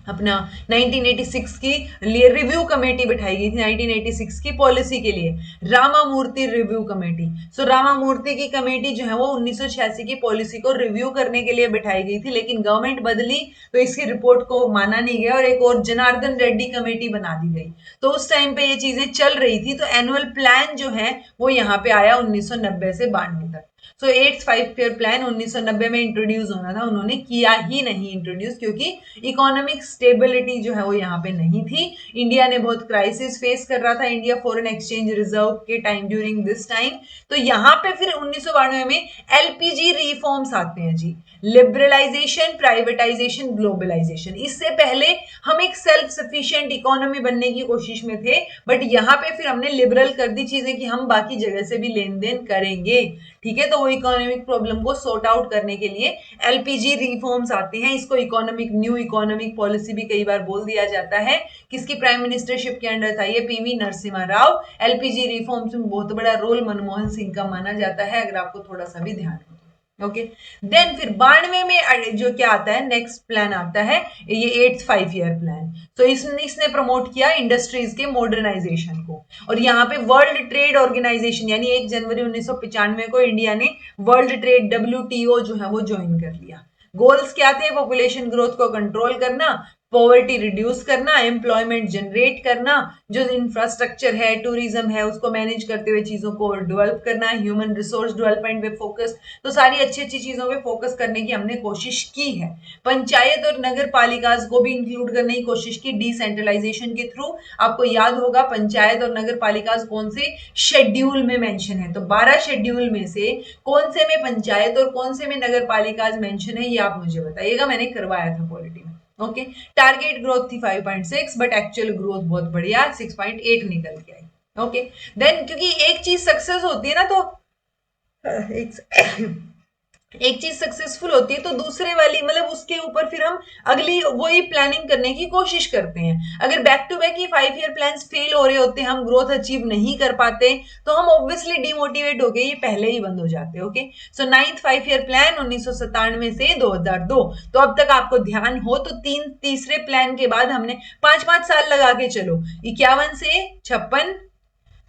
अपना 1986 की लिए रिव्यू कमेटी बिठाई गई थी, 1986 की पॉलिसी के लिए, रामामूर्ति रिव्यू कमेटी। सो रामामूर्ति की कमेटी जो है वो 1986 की पॉलिसी को रिव्यू करने के लिए बिठाई गई थी, लेकिन गवर्नमेंट बदली तो इसकी रिपोर्ट को माना नहीं गया और एक और जनार्दन रेड्डी कमेटी बना दी गई। तो उस टाइम पे ये चीजें चल रही थी, तो एनुअल प्लान जो है वो यहाँ पे आया 1990 से 92 तक। सो 8th 5 ईयर प्लान 1990 में इंट्रोड्यूस होना था, उन्होंने किया ही नहीं इंट्रोड्यूस, क्योंकि इकोनॉमिक स्टेबिलिटी जो है वो यहाँ पे नहीं थी। इंडिया ने बहुत क्राइसिस फेस कर रहा था, इंडिया फॉरेन एक्सचेंज रिजर्व के टाइम, ड्यूरिंग दिस टाइम। तो यहाँ पे फिर 1992 में एलपीजी रिफॉर्म्स आते हैं जी, लिबरलाइजेशन, प्राइवेटाइजेशन, ग्लोबलाइजेशन। इससे पहले हम एक सेल्फ सफिशिएंट इकोनॉमी बनने की कोशिश में थे, बट यहाँ पे फिर हमने लिबरल कर दी चीजें कि हम बाकी जगह से भी लेन देन करेंगे। ठीक है, तो वो इकोनॉमिक प्रॉब्लम को सॉर्ट आउट करने के लिए एलपीजी रिफॉर्म्स आते हैं। इसको इकोनॉमिक, न्यू इकोनॉमिक पॉलिसी भी कई बार बोल दिया जाता है। किसकी प्राइम मिनिस्टरशिप के अंडर था ये? PV Narasimha Rao. LPG reforms में बहुत बड़ा रोल मनमोहन सिंह का माना जाता है, अगर आपको थोड़ा सा भी ध्यान हो। ओके, देन फिर 92 में जो क्या आता है, नेक्स्ट प्लान आता है ये 8th 5 ईयर प्लान। तो इसने प्रमोट किया इंडस्ट्रीज के मॉडर्नाइजेशन को, और यहाँ पे वर्ल्ड ट्रेड ऑर्गेनाइजेशन, यानी 1 जनवरी 1995 को इंडिया ने वर्ल्ड ट्रेड WTO जो है वो ज्वाइन कर लिया। गोल्स क्या थे? पॉपुलेशन ग्रोथ को कंट्रोल करना, पॉवर्टी रिड्यूस करना, एम्प्लॉयमेंट जनरेट करना, जो इंफ्रास्ट्रक्चर है, टूरिज्म है, उसको मैनेज करते हुए चीजों को डेवलप करना, ह्यूमन रिसोर्स डेवलपमेंट पे फोकस। तो सारी अच्छी अच्छी चीजों पे फोकस करने की हमने कोशिश की है। पंचायत और नगर पालिकाज को भी इंक्लूड करने की कोशिश की डिसेंट्रलाइजेशन के थ्रू। आपको याद होगा पंचायत और नगर पालिकाज कौन से शेड्यूल में मेंशन है, तो 12 शेड्यूल में से कौन से में पंचायत और कौन से में नगर पालिकाज मेंशन है, ये आप मुझे बताइएगा, मैंने करवाया था पॉलिटी में। ओके, टारगेट ग्रोथ थी 5.6, बट एक्चुअल ग्रोथ बहुत बढ़िया 6.8 निकल के आई। ओके, देन क्योंकि एक चीज सक्सेस होती है ना, तो एक चीज सक्सेसफुल होती है तो दूसरे वाली, मतलब उसके ऊपर फिर हम अगली वही प्लानिंग करने की कोशिश करते हैं। अगर बैक टू बैक ये 5 ईयर प्लान्स फेल हो रहे होते, हम ग्रोथ अचीव नहीं कर पाते, तो हम ऑब्वियसली डिमोटिवेट हो गए, ये पहले ही बंद हो जाते। ओके, सो 9th 5 ईयर प्लान 1997 से 2002। तो अब तक आपको ध्यान हो तो तीसरे प्लान के बाद हमने 5-5 साल लगा के चलो, 51 से 56,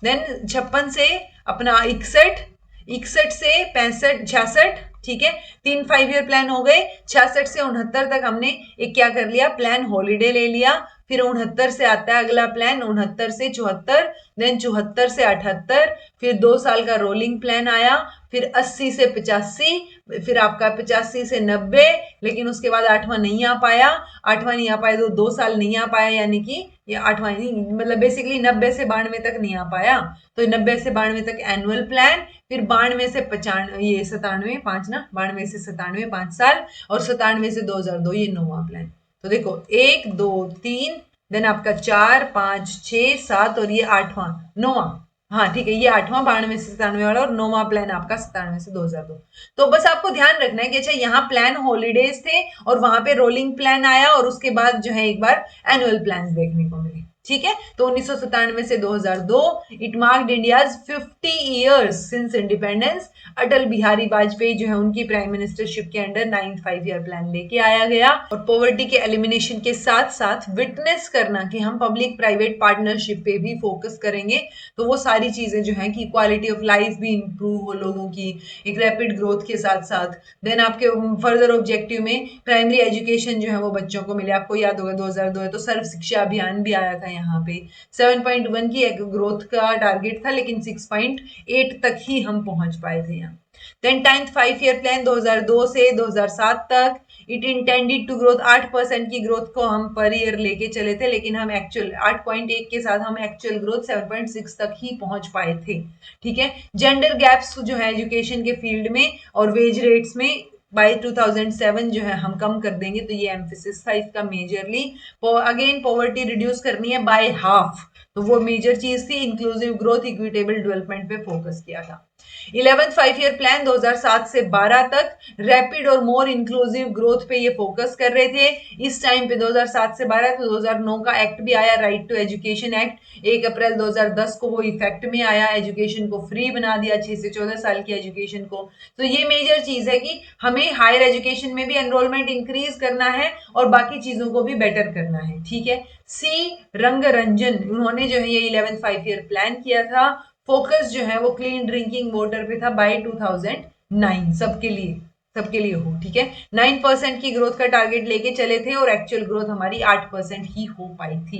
देन 56 से अपना 61, 61 से 65, 66, ठीक है, 3 5 ईयर प्लान हो गए। 66 से 69 तक हमने एक क्या कर लिया, प्लान हॉलीडे ले लिया। फिर 69 से आता है अगला प्लान, 69 से 74, देन 74 से 78, फिर 2 साल का रोलिंग प्लान आया, फिर 80 से 85, फिर आपका 85 से 90, लेकिन उसके बाद 8वां नहीं आ पाया। 8वां नहीं आ पाया तो 2 साल नहीं आ पाया, यानी कि ये 8वां नहीं, मतलब बेसिकली 90 से 92 तक नहीं आ पाया। तो 90 से 92 तक एनुअल प्लान, फिर 92 से 95, ये 97, 5 ना, 92 से 97 5 साल, और 97 से 2002 ये 9वां प्लान। तो देखो 1 2 3, देन आपका 4 5 6 7, और ये 8वां 9वां, हाँ ठीक है, ये 8वां 92 से 97 वाला, और 9वां प्लान आपका 97 से 2002। तो बस आपको ध्यान रखना है कि अच्छा यहाँ प्लान हॉलीडेज थे और वहां पे रोलिंग प्लान आया, और उसके बाद जो है एक बार एनुअल प्लान देखने को मिले। ठीक है, तो 1997 से 2002 it marked India's 50 years since independence. Atal Bihari Vajpayee जो है उनकी प्राइम मिनिस्टरशिप के अंडर 9th 5 ईयर प्लान लेके आया गया, और पॉवर्टी के एलिमिनेशन के साथ साथ विटनेस करना कि हम पब्लिक प्राइवेट पार्टनरशिप पे भी फोकस करेंगे। तो वो सारी चीजें जो है कि क्वालिटी ऑफ लाइफ भी इंप्रूव हो लोगों की, एक रैपिड ग्रोथ के साथ साथ। देन आपके फर्दर ऑब्जेक्टिव में प्राइमरी एजुकेशन जो है वो बच्चों को मिले। आपको याद होगा 2002 है तो सर्व शिक्षा अभियान भी आया था यहाँ पे 7.1 की एक ग्रोथ का टारगेट था, लेकिन 6.8 तक ही हम पहुंच पाए थे यहाँ। देन 10th 5 ईयर प्लान 2002 से 2007 तक, इट इंटेंडेड टू ग्रोथ 8% की ग्रोथ को हम पर ईयर लेके चले थे, लेकिन हम एक्चुअल 8.1 के साथ हम एक्चुअल ग्रोथ 7.6 तक ही पहुंच पाए थे। ठीक है, जेंडर गैप्स जो है एजुकेशन के फील्ड में और वेज रेट्स में बाय 2007 जो है हम कम कर देंगे, तो ये एम्फेसिस था इसका मेजरली। अगेन पॉवर्टी रिड्यूस करनी है बाय हाफ, तो वो मेजर चीज थी। इंक्लूसिव ग्रोथ, इक्विटेबल डेवलपमेंट पे फोकस किया था। 11th 5 ईयर प्लान 2007 से 12 तक रैपिड और मोर इंक्लूसिव ग्रोथ पे ये फोकस कर रहे थे। इस टाइम पे 2007 से 12 तो 2009 का एक्ट भी आया, राइट टू एजुकेशन एक्ट। 1 अप्रैल 2010 को वो इफेक्ट में आया, एजुकेशन को फ्री बना दिया 6 से 14 साल की एजुकेशन को। तो ये मेजर चीज है कि हमें हायर एजुकेशन में भी एनरोलमेंट इंक्रीज करना है और बाकी चीजों को भी बेटर करना है। ठीक है, सी रंगरंजन, उन्होंने जो है ये 11th 5 ईयर प्लान किया था। फोकस जो है वो क्लीन ड्रिंकिंग वाटर पे था बाय 2009, सबके लिए हो। ठीक है, 9% की ग्रोथ का टारगेट लेके चले थे और एक्चुअल ग्रोथ हमारी 8% ही हो पाई थी।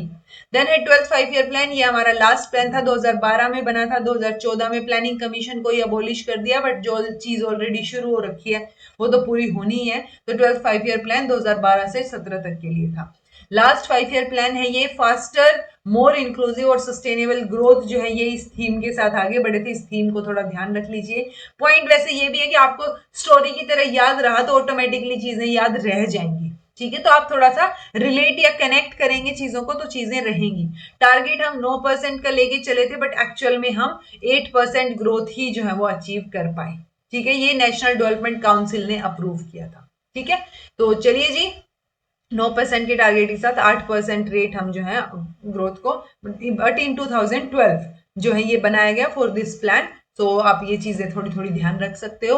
देन है 12th 5 ईयर प्लान, ये हमारा लास्ट प्लान था, 2012 में बना था। 2014 में प्लानिंग कमीशन को ये अबोलिश कर दिया, बट जो चीज ऑलरेडी शुरू हो रखी है वो तो पूरी होनी है। तो 12th 5 ईयर प्लान 2012 से 17 तक के लिए था। लास्ट 5 ईयर प्लान है ये, फास्टर मोर इंक्लूसिव और सस्टेनेबल ग्रोथ जो है ये इस थीम के साथ आगे बढ़े थे। इस थीम को थोड़ा ध्यान रख लीजिए। पॉइंट वैसे ये भी है कि आपको स्टोरी की तरह याद रहा तो ऑटोमेटिकली चीजें याद रह जाएंगी। ठीक है, तो आप थोड़ा सा रिलेट या कनेक्ट करेंगे चीजों को तो चीजें रहेंगी। टारगेट हम 9% का लेके चले थे, बट एक्चुअल में हम 8% ग्रोथ ही जो है वो अचीव कर पाए। ठीक है, ये नेशनल डेवलपमेंट काउंसिल ने अप्रूव किया था। ठीक है, तो चलिए जी, 9% के टारगेट के साथ 8% रेट हम जो है ग्रोथ को, बट इन 2012 जो है ये बनाया गया फॉर दिस प्लान। तो आप ये चीजें थोड़ी थोड़ी ध्यान रख सकते हो।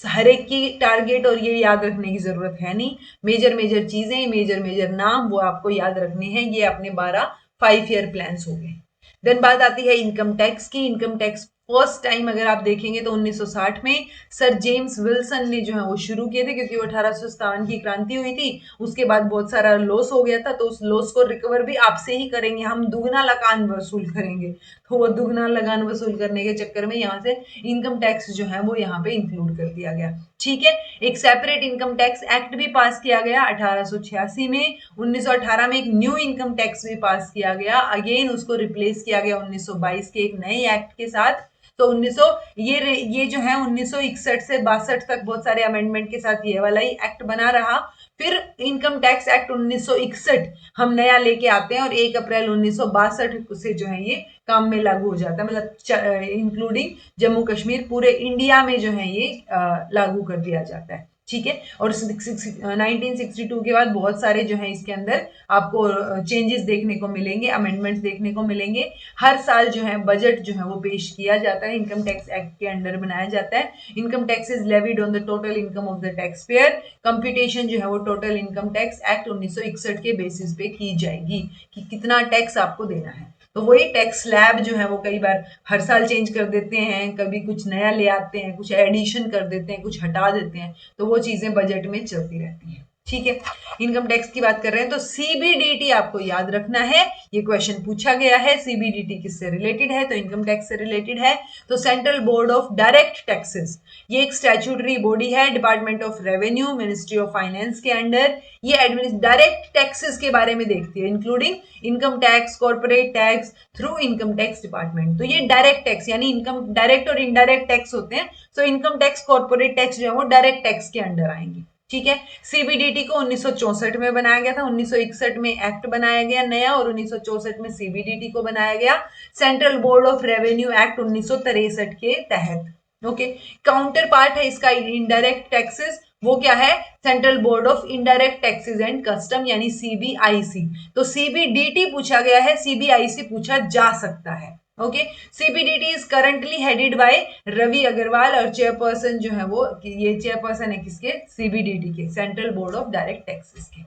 हर एक की टारगेट और ये याद रखने की जरूरत है नहीं। मेजर मेजर चीजें, मेजर नाम वो आपको याद रखने हैं। ये अपने 12 5 ईयर प्लान्स हो गए। देन बात आती है इनकम टैक्स की। इनकम टैक्स फर्स्ट टाइम अगर आप देखेंगे तो 1960 में सर जेम्स विल्सन ने जो है वो शुरू किए थे, क्योंकि 1857 की क्रांति हुई थी। उसके बाद बहुत सारा लॉस हो गया था, तो उस लॉस को रिकवर भी आपसे ही करेंगे, हम दुगना लगान वसूल करेंगे। तो वो दुगना लगान वसूल करने के चक्कर में यहाँ से इनकम टैक्स जो है वो यहाँ पे इंक्लूड कर दिया गया। ठीक है, एक सेपरेट इनकम टैक्स एक्ट भी पास किया गया 1886 में। 1918 में एक न्यू इनकम टैक्स भी पास किया गया, अगेन उसको रिप्लेस किया गया 1922 के एक नए एक्ट के साथ। तो 1900 ये जो है 1961 से 62 तक बहुत सारे अमेंडमेंट के साथ ये वाला ही एक्ट बना रहा। फिर इनकम टैक्स एक्ट 1961 हम नया लेके आते हैं और 1 अप्रैल 1962 से जो है ये काम में लागू हो जाता है, मतलब इंक्लूडिंग जम्मू कश्मीर, पूरे इंडिया में जो है ये लागू कर दिया जाता है। ठीक है, और 1962 के बाद बहुत सारे जो है इसके अंदर आपको चेंजेस देखने को मिलेंगे, अमेंडमेंट्स देखने को मिलेंगे। हर साल जो है बजट जो है वो पेश किया जाता है, इनकम टैक्स एक्ट के अंडर बनाया जाता है। Income tax is levied on the total income of the tax payer. Computation जो है वो टोटल इनकम टैक्स एक्ट 1961 के बेसिस पे की जाएगी कि कितना टैक्स आपको देना है। तो वही टैक्स स्लैब जो है वो कई बार हर साल चेंज कर देते हैं, कभी कुछ नया ले आते हैं, कुछ एडिशन कर देते हैं, कुछ हटा देते हैं, तो वो चीजें बजट में चलती रहती हैं। ठीक है, इनकम टैक्स की बात कर रहे हैं तो सीबीडीटी आपको याद रखना है। ये क्वेश्चन पूछा गया है, सीबीडीटी किससे रिलेटेड है, तो इनकम टैक्स से रिलेटेड है। तो central board of direct taxes, ये एक स्टैट्यूटरी बॉडी है department of revenue, ministry of finance के अंडर। ये डायरेक्ट टैक्सेस के बारे में देखती है, including income tax, corporate tax through income tax department. तो ये डायरेक्ट टैक्स यानी इनकम डायरेक्ट और इनडायरेक्ट टैक्स होते हैं। तो इनकम टैक्स, कॉर्पोरेट टैक्स जो है वो डायरेक्ट टैक्स के अंडर आएंगे। ठीक है, सीबीडीटी को 1964 में बनाया गया था, 1961 में एक्ट बनाया गया नया और 1964 में सीबीडीटी को बनाया गया central board of revenue act 1963 के तहत। ओके, काउंटर पार्ट है इसका इनडायरेक्ट टैक्सेस, वो क्या है, central board of indirect taxes and custom यानी सीबीआईसी। तो सीबीडीटी पूछा गया है, सीबीआईसी पूछा जा सकता है। ओके, CBDT is currently headed by Ravi Agrawal और चेयरपर्सन जो है वो, ये चेयरपर्सन है किसके, सीबीडीटी के, central board of direct taxes के।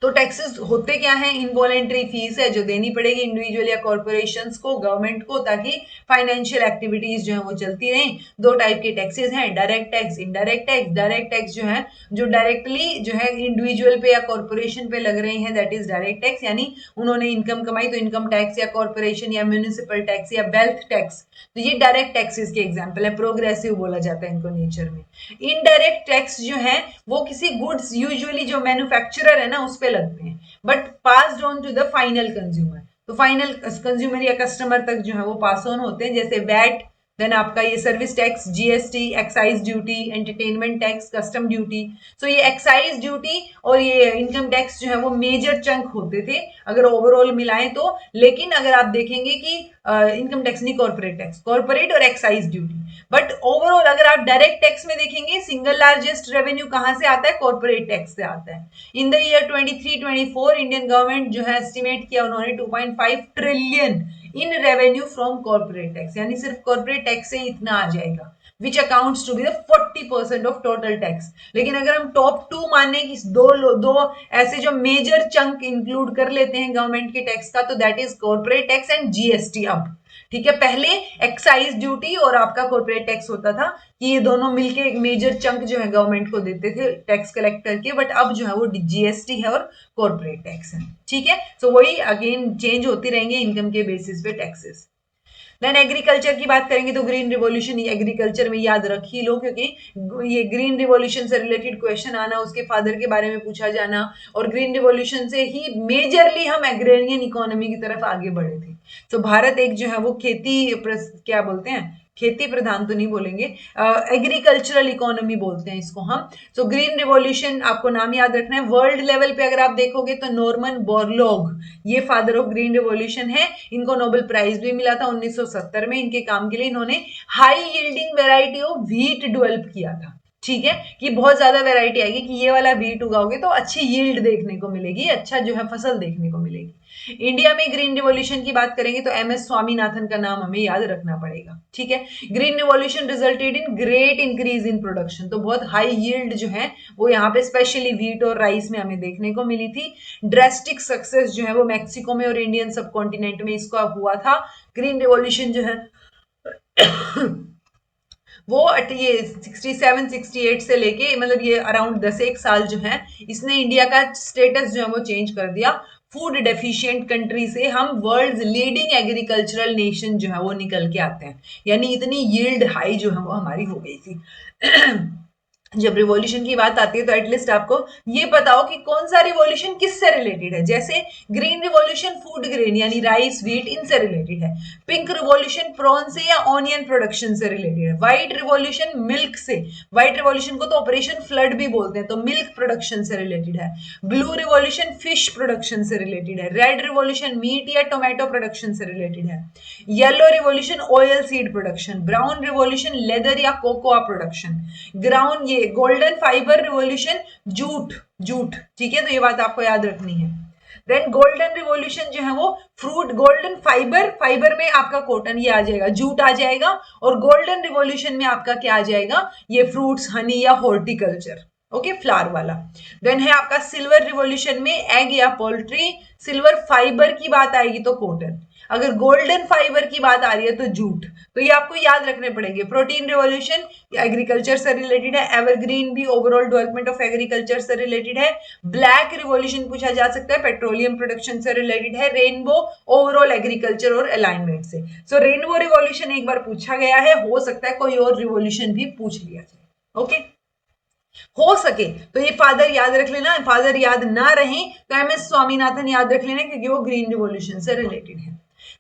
तो टैक्सेस होते क्या है, इनवॉलेंट्री फीस है जो देनी पड़ेगी इंडिविजुअल या कॉर्पोरेशंस को, गवर्नमेंट को, ताकि फाइनेंशियल एक्टिविटीज जो है वो चलती रहें। दो टाइप के टैक्सेस हैं, direct tax, indirect tax. Direct tax जो है जो डायरेक्टली जो है इंडिविजुअल पे या कॉर्पोरेशन पे लग रहे हैं, दैट इज डायरेक्ट टैक्स, यानी उन्होंने इनकम कमाई तो इनकम टैक्स, या कॉर्पोरेशन या म्यूनिसिपल टैक्स या वेल्थ टैक्स, तो ये डायरेक्ट टैक्सेस के एग्जाम्पल है, प्रोग्रेसिव बोला जाता है इनको नेचर में। इनडायरेक्ट टैक्स जो है वो किसी गुड्स, यूजुअली जो मैन्युफैक्चरर है ना उस पे लगते हैं, but passed on to the final consumer. तो फाइनल कंज्यूमर या कस्टमर तक जो है वो पास ऑन होते हैं, जैसे वैट, देन आपका ये service tax, GST, excise duty, entertainment tax, custom duty. So ये एक्साइज ड्यूटी और ये इनकम टैक्स जो है वो मेजर चंक होते थे अगर ओवरऑल मिलाएं तो। लेकिन अगर आप देखेंगे कि इनकम टैक्स नहीं, कॉर्पोरेट टैक्स, कॉर्पोरेट और एक्साइज ड्यूटी। बट ओवरऑल अगर आप डायरेक्ट टैक्स में देखेंगे, सिंगल लार्जेस्ट रेवेन्यू कहां से आता है, कॉर्पोरेट टैक्स से आता है। In the year 23-24 Indian government जो है एस्टिमेट किया उन्होंने 2.5 trillion in revenue from corporate tax, यानी सिर्फ कॉर्पोरेट टैक्स से इतना आ जाएगा, which accounts to be the 40% of total tax. लेकिन अगर हम टॉप 2 माने कि दो ऐसे जो मेजर चंक इंक्लूड कर लेते हैं गवर्नमेंट के टैक्स का, तो that is corporate tax and GST. अब ठीक है, पहले एक्साइज ड्यूटी और आपका कॉर्पोरेट टैक्स होता था कि ये दोनों मिलके एक मेजर चंक जो है गवर्नमेंट को देते थे टैक्स कलेक्ट करके, बट अब जो है वो जीएसटी है और कॉर्पोरेट टैक्स है। ठीक है, सो वही अगेन चेंज होती रहेंगे इनकम के बेसिस पे टैक्सेस। देन एग्रीकल्चर की बात करेंगे तो ग्रीन रिवॉल्यूशन एग्रीकल्चर में याद रख ही लो, क्योंकि ये ग्रीन रिवॉल्यूशन से रिलेटेड क्वेश्चन आना, उसके फादर के बारे में पूछा जाना, और ग्रीन रिवॉल्यूशन से ही मेजरली हम एग्रेरियन इकोनॉमी की तरफ आगे बढ़े थे। तो भारत एक जो है वो खेती क्या बोलते हैं, खेती प्रधान तो नहीं बोलेंगे, एग्रीकल्चरल इकोनॉमी बोलते हैं इसको हम। तो ग्रीन रिवॉल्यूशन आपको नाम याद रखना है। वर्ल्ड लेवल पे अगर आप देखोगे तो नॉर्मन बोरलॉग ये फादर ऑफ ग्रीन रिवॉल्यूशन है। इनको नोबेल प्राइज भी मिला था 1970 में इनके काम के लिए। इन्होंने high yielding variety of wheat develop किया था। ठीक है, कि बहुत ज्यादा वेराइटी आएगी कि ये वाला व्हीट उगाओगे तो अच्छी यील्ड देखने को मिलेगी, अच्छा जो है फसल देखने को मिलेगी। इंडिया में ग्रीन रिवॉल्यूशन की बात करेंगे तो एमएस स्वामीनाथन का नाम हमें याद रखना पड़ेगा। ठीक है, green revolution resulted in great increase in production, तो बहुत हाई यील्ड जो है वो यहाँ पे स्पेशली व्हीट और राइस में हमें देखने को मिली थी। ड्रेस्टिक सक्सेस जो है वो मैक्सिको में और इंडियन सब कॉन्टिनेंट में इसका हुआ था। ग्रीन रिवॉल्यूशन जो है वो ये 67-68 से लेके मतलब ये अराउंड 10 साल जो है इसने इंडिया का स्टेटस जो है वो चेंज कर दिया। फूड डेफिशिएंट कंट्री से हम वर्ल्ड लीडिंग एग्रीकल्चरल नेशन जो है वो निकल के आते हैं, यानी इतनी यील्ड हाई जो है वो हमारी हो गई थी। जब रिवॉल्यूशन की बात आती है तो एटलीस्ट आपको ये पता हो कि कौन सा रिवॉल्यूशन किससे रिलेटेड है। जैसे ग्रीन रिवॉल्यूशन फूड ग्रेन यानी राइस व्हीट इनसे रिलेटेड है। पिंक रिवॉल्यूशन प्रॉन से या ऑनियन प्रोडक्शन से रिलेटेड है। व्हाइट रिवॉल्यूशन मिल्क से, व्हाइट रिवॉल्यूशन को तो ऑपरेशन फ्लड भी बोलते हैं, तो मिल्क प्रोडक्शन से रिलेटेड है। ब्लू रिवॉल्यूशन फिश प्रोडक्शन से रिलेटेड है। रेड रिवॉल्यूशन मीट या टोमेटो प्रोडक्शन से रिलेटेड है। Yellow revolution oil seed production. Brown revolution leather या कोकोआ प्रोडक्शन। ग्राउंड ये golden fibre revolution jute, jute. ठीक है, तो ये बात आपको याद रखनी है। देन गोल्डन रिवॉल्यूशन जो है वो फ्रूट, गोल्डन फाइबर, फाइबर में आपका कॉटन ये आ जाएगा, जूट आ जाएगा, और गोल्डन रिवॉल्यूशन में आपका क्या आ जाएगा, ये फ्रूट्स, हनी या हॉर्टिकल्चर। ओके, फ्लावर वाला। देन है आपका सिल्वर रिवॉल्यूशन में एग या पोल्ट्री। सिल्वर फाइबर की बात आएगी तो कॉटन। अगर गोल्डन फाइबर की बात आ रही है तो जूट। तो ये आपको याद रखने पड़ेंगे। प्रोटीन रिवॉल्यूशन एग्रीकल्चर से रिलेटेड है। एवरग्रीन भी ओवरऑल डेवलपमेंट ऑफ एग्रीकल्चर से रिलेटेड है। ब्लैक रिवॉल्यूशन पूछा जा सकता है, पेट्रोलियम प्रोडक्शन से रिलेटेड है। रेनबो ओवरऑल एग्रीकल्चर और अलाइनमेंट से। सो रेनबो रिवॉल्यूशन एक बार पूछा गया है, हो सकता है कोई और रिवॉल्यूशन भी पूछ लिया जाए। ओके, हो सके तो ये फादर याद रख लेना। फादर याद ना रहे तो एमएस स्वामीनाथन याद रख लेना, क्योंकि वो ग्रीन रिवॉल्यूशन से रिलेटेड है।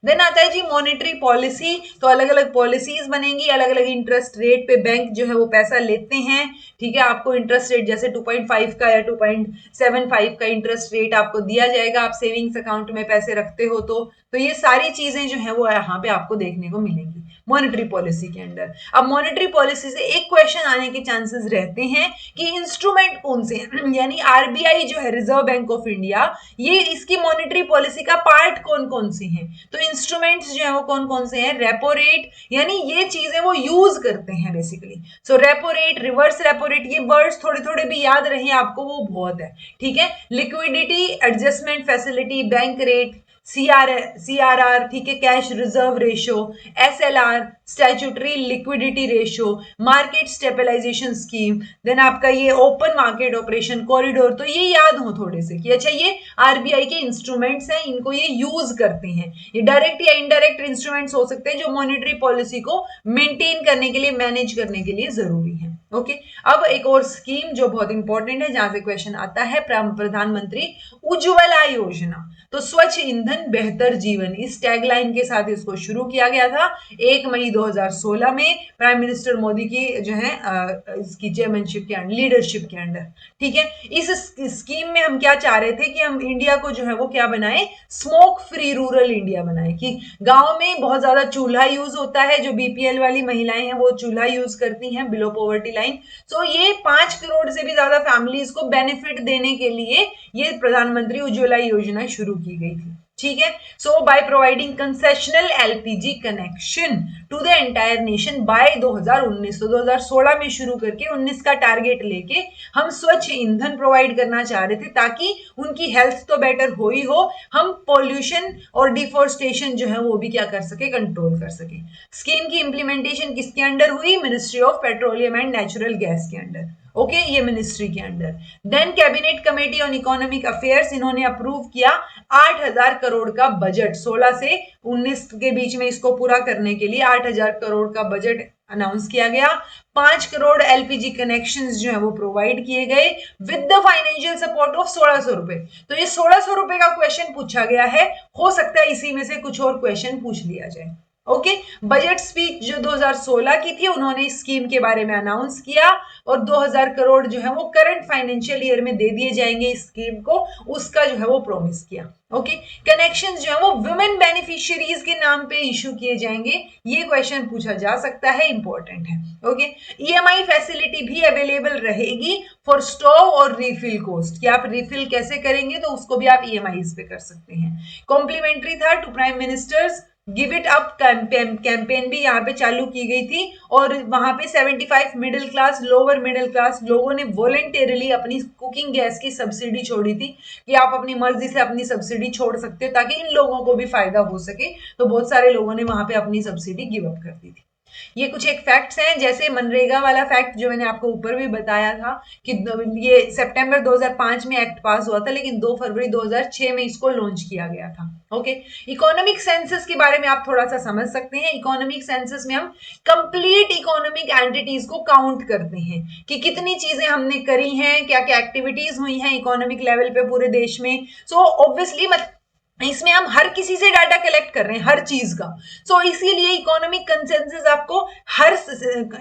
देन आता है जी मॉनेटरी पॉलिसी। तो अलग अलग पॉलिसीज बनेंगी, अलग अलग इंटरेस्ट रेट पे बैंक जो है वो पैसा लेते हैं। ठीक है, आपको इंटरेस्ट रेट जैसे 2.5 का या 2.75 का इंटरेस्ट रेट आपको दिया जाएगा, आप सेविंग्स अकाउंट में पैसे रखते हो तो ये सारी चीजें जो है वो यहाँ पे आपको देखने को मिलेंगी। मॉनेटरी पॉलिसी के अंडर। अब मॉनेटरी पॉलिसी से एक क्वेश्चन आने के चांसेस रहते हैं कि इंस्ट्रूमेंट कौन से हैं, यानी आरबीआई जो है रिजर्व बैंक ऑफ इंडिया, ये इसकी मॉनेटरी पॉलिसी का पार्ट कौन कौन से हैं, तो इंस्ट्रूमेंट्स जो है वो कौन कौन से हैं, रेपो रेट, यानी ये चीजें वो यूज करते हैं basically. So repo rate, reverse repo rate, ये वर्ड्स थोड़े थोड़े भी याद रहे आपको वो बहुत है, ठीक है। Liquidity adjustment facility, bank rate, CRR, ठीक है, cash reserve ratio, SLR, statutory liquidity ratio, market stabilisation scheme, then आपका ये ओपन मार्केट ऑपरेशन कॉरिडोर। तो ये याद हो थोड़े से कि अच्छा ये आरबीआई के इंस्ट्रूमेंट्स हैं, इनको ये यूज करते हैं। ये डायरेक्ट या इनडायरेक्ट इंस्ट्रूमेंट्स हो सकते हैं जो मॉनेटरी पॉलिसी को मेंटेन करने के लिए, मैनेज करने के लिए जरूरी है। ओके, अब एक और स्कीम जो बहुत इंपॉर्टेंट है जहां से क्वेश्चन आता है, प्रधानमंत्री उज्ज्वला योजना। तो स्वच्छ ईंधन बेहतर जीवन, इस टैगलाइन के साथ इसको शुरू किया गया था 1 मई 2016 में प्राइम मिनिस्टर मोदी की जो है इसकी चेयरमैनशिप के अंडर, लीडरशिप के अंडर, ठीक है। इस स्कीम में हम क्या चाह रहे थे कि हम इंडिया को जो है वो क्या बनाए, स्मोक फ्री रूरल इंडिया बनाए, कि गांव में बहुत ज्यादा चूल्हा यूज होता है, जो बीपीएल वाली महिलाएं हैं वो चूल्हा यूज करती हैं, बिलो पॉवर्टी लाइन। सो ये 5 करोड़ से भी ज्यादा फैमिलीज को बेनिफिट देने के लिए ये प्रधानमंत्री उज्ज्वला योजना शुरू की गई थी, ठीक है। So by providing concessional LPG connection to the entire nation by 2019, तो 2016 में शुरू करके 19 का टारगेट लेके हम स्वच्छ ईंधन प्रोवाइड करना चाह रहे थे, ताकि उनकी हेल्थ तो बेटर हो ही हो, हम पॉल्यूशन और डिफोरेस्टेशन जो है वो भी क्या कर सके, कंट्रोल कर सके। स्कीम की इंप्लीमेंटेशन किसके अंडर हुई, ministry of petroleum and natural gas के अंडर, ओके, ये मिनिस्ट्री के under. Then cabinet committee on economic affairs, इन्होंने अप्रूव किया 8,000 करोड़ का बजट, 16 से 19 के बीच में इसको पूरा करने के लिए 8,000 करोड़ का बजट अनाउंस किया गया। 5 करोड़ एलपीजी कनेक्शंस जो है वो प्रोवाइड किए गए with the financial support of 1600 रुपए। तो ये 1600 रुपए का क्वेश्चन पूछा गया है, हो सकता है इसी में से कुछ और क्वेश्चन पूछ लिया जाए। ओके, बजट स्पीच जो 2016 की थी, उन्होंने इस स्कीम के बारे में अनाउंस किया और 2000 करोड़ जो है वो करंट फाइनेंशियल ईयर में दे दिए जाएंगे इस स्कीम को, उसका जो है वो प्रॉमिस किया। ओके, कनेक्शंस जो है वो वुमेन बेनिफिशियरीज के नाम पे इशू किए जाएंगे, ये क्वेश्चन पूछा जा सकता है, इंपॉर्टेंट है। ओके, ईएमआई फैसिलिटी भी अवेलेबल रहेगी फॉर स्टोव और रिफिल कॉस्ट, कि आप रिफिल कैसे करेंगे तो उसको भी आप ईएमआई पे कर सकते हैं। कॉम्प्लीमेंट्री था to prime minister's give it up campaign भी यहाँ पे चालू की गई थी, और वहां पे 75 middle class, lower middle class लोगों ने वॉलेंटेरली अपनी कुकिंग गैस की सब्सिडी छोड़ी थी, कि आप अपनी मर्जी से अपनी सब्सिडी छोड़ सकते हो ताकि इन लोगों को भी फायदा हो सके। तो बहुत सारे लोगों ने वहां पे अपनी सब्सिडी गिव अप कर दी थी। ये कुछ एक फैक्ट्स हैं, जैसे मनरेगा वाला फैक्ट जो मैंने आपको ऊपर भी बताया था कि ये सितंबर 2005 में एक्ट पास हुआ था, लेकिन 2 फरवरी 2006 में इसको लॉन्च किया गया था। ओके, इकोनॉमिक सेंसस के बारे में आप थोड़ा सा समझ सकते हैं। इकोनॉमिक सेंसस में हम कंप्लीट इकोनॉमिक एंटिटीज को काउंट करते हैं कि कितनी चीजें हमने करी हैं, क्या क्या एक्टिविटीज हुई हैं इकोनॉमिक लेवल पे पूरे देश में। सो ऑब्वियसली इसमें हम हर किसी से डाटा कलेक्ट कर रहे हैं, हर चीज का। सो इसीलिए इकोनॉमिक कंसेंसस आपको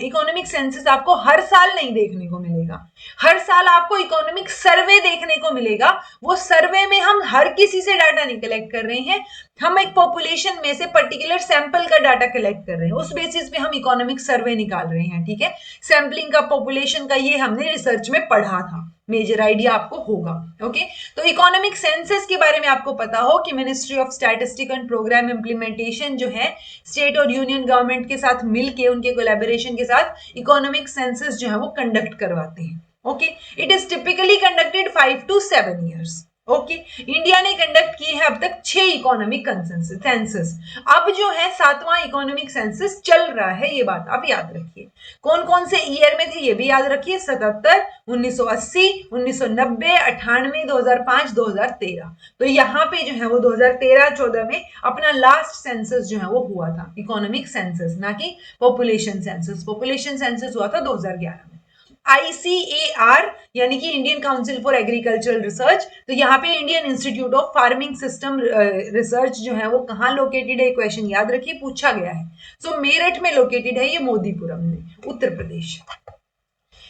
इकोनॉमिक सेंसस आपको हर साल नहीं देखने को मिलेगा, हर साल आपको इकोनॉमिक सर्वे देखने को मिलेगा। वो सर्वे में हम हर किसी से डाटा नहीं कलेक्ट कर रहे हैं, हम एक पॉपुलेशन में से पर्टिकुलर सैंपल का डाटा कलेक्ट कर रहे हैं, उस बेसिस पे हम इकोनॉमिक सर्वे निकाल रहे हैं, ठीक है। सैंपलिंग का, पॉपुलेशन का, ये हमने रिसर्च में पढ़ा था, मेजर आइडिया आपको होगा। ओके, तो इकोनॉमिक सेंसस के बारे में आपको पता हो कि ministry of statistic and programme implementation जो है, स्टेट और यूनियन गवर्नमेंट के साथ मिलके, उनके कोलैबोरेशन के साथ इकोनॉमिक सेंसस जो है वो कंडक्ट करवाते हैं। Okay, it is typically conducted 5 to 7 years। Okay, India ने कंडक्ट की है अब तक 6 इकोनॉमिक सेंसस। अब जो है 7वां इकोनॉमिक सेंसस चल रहा है, ये बात आप याद रखिए। कौन कौन से ईयर में थे ये भी याद रखिए, 77, 1980, 1990, 98, 2005, 2013। तो यहाँ पे जो है वो 2013-14 में अपना लास्ट सेंसस जो है वो हुआ था, इकोनॉमिक सेंसस, ना कि पॉपुलेशन सेंसस। पॉपुलेशन सेंसस हुआ था 2011 में। ICAR यानी कि Indian council for agricultural research, तो यहाँ पे Indian institute of farming system research जो है वो कहाँ लोकेटेड है, क्वेश्चन याद रखिए, पूछा गया है। सो मेरठ में लोकेटेड है ये, मोदीपुरम में, Uttar Pradesh.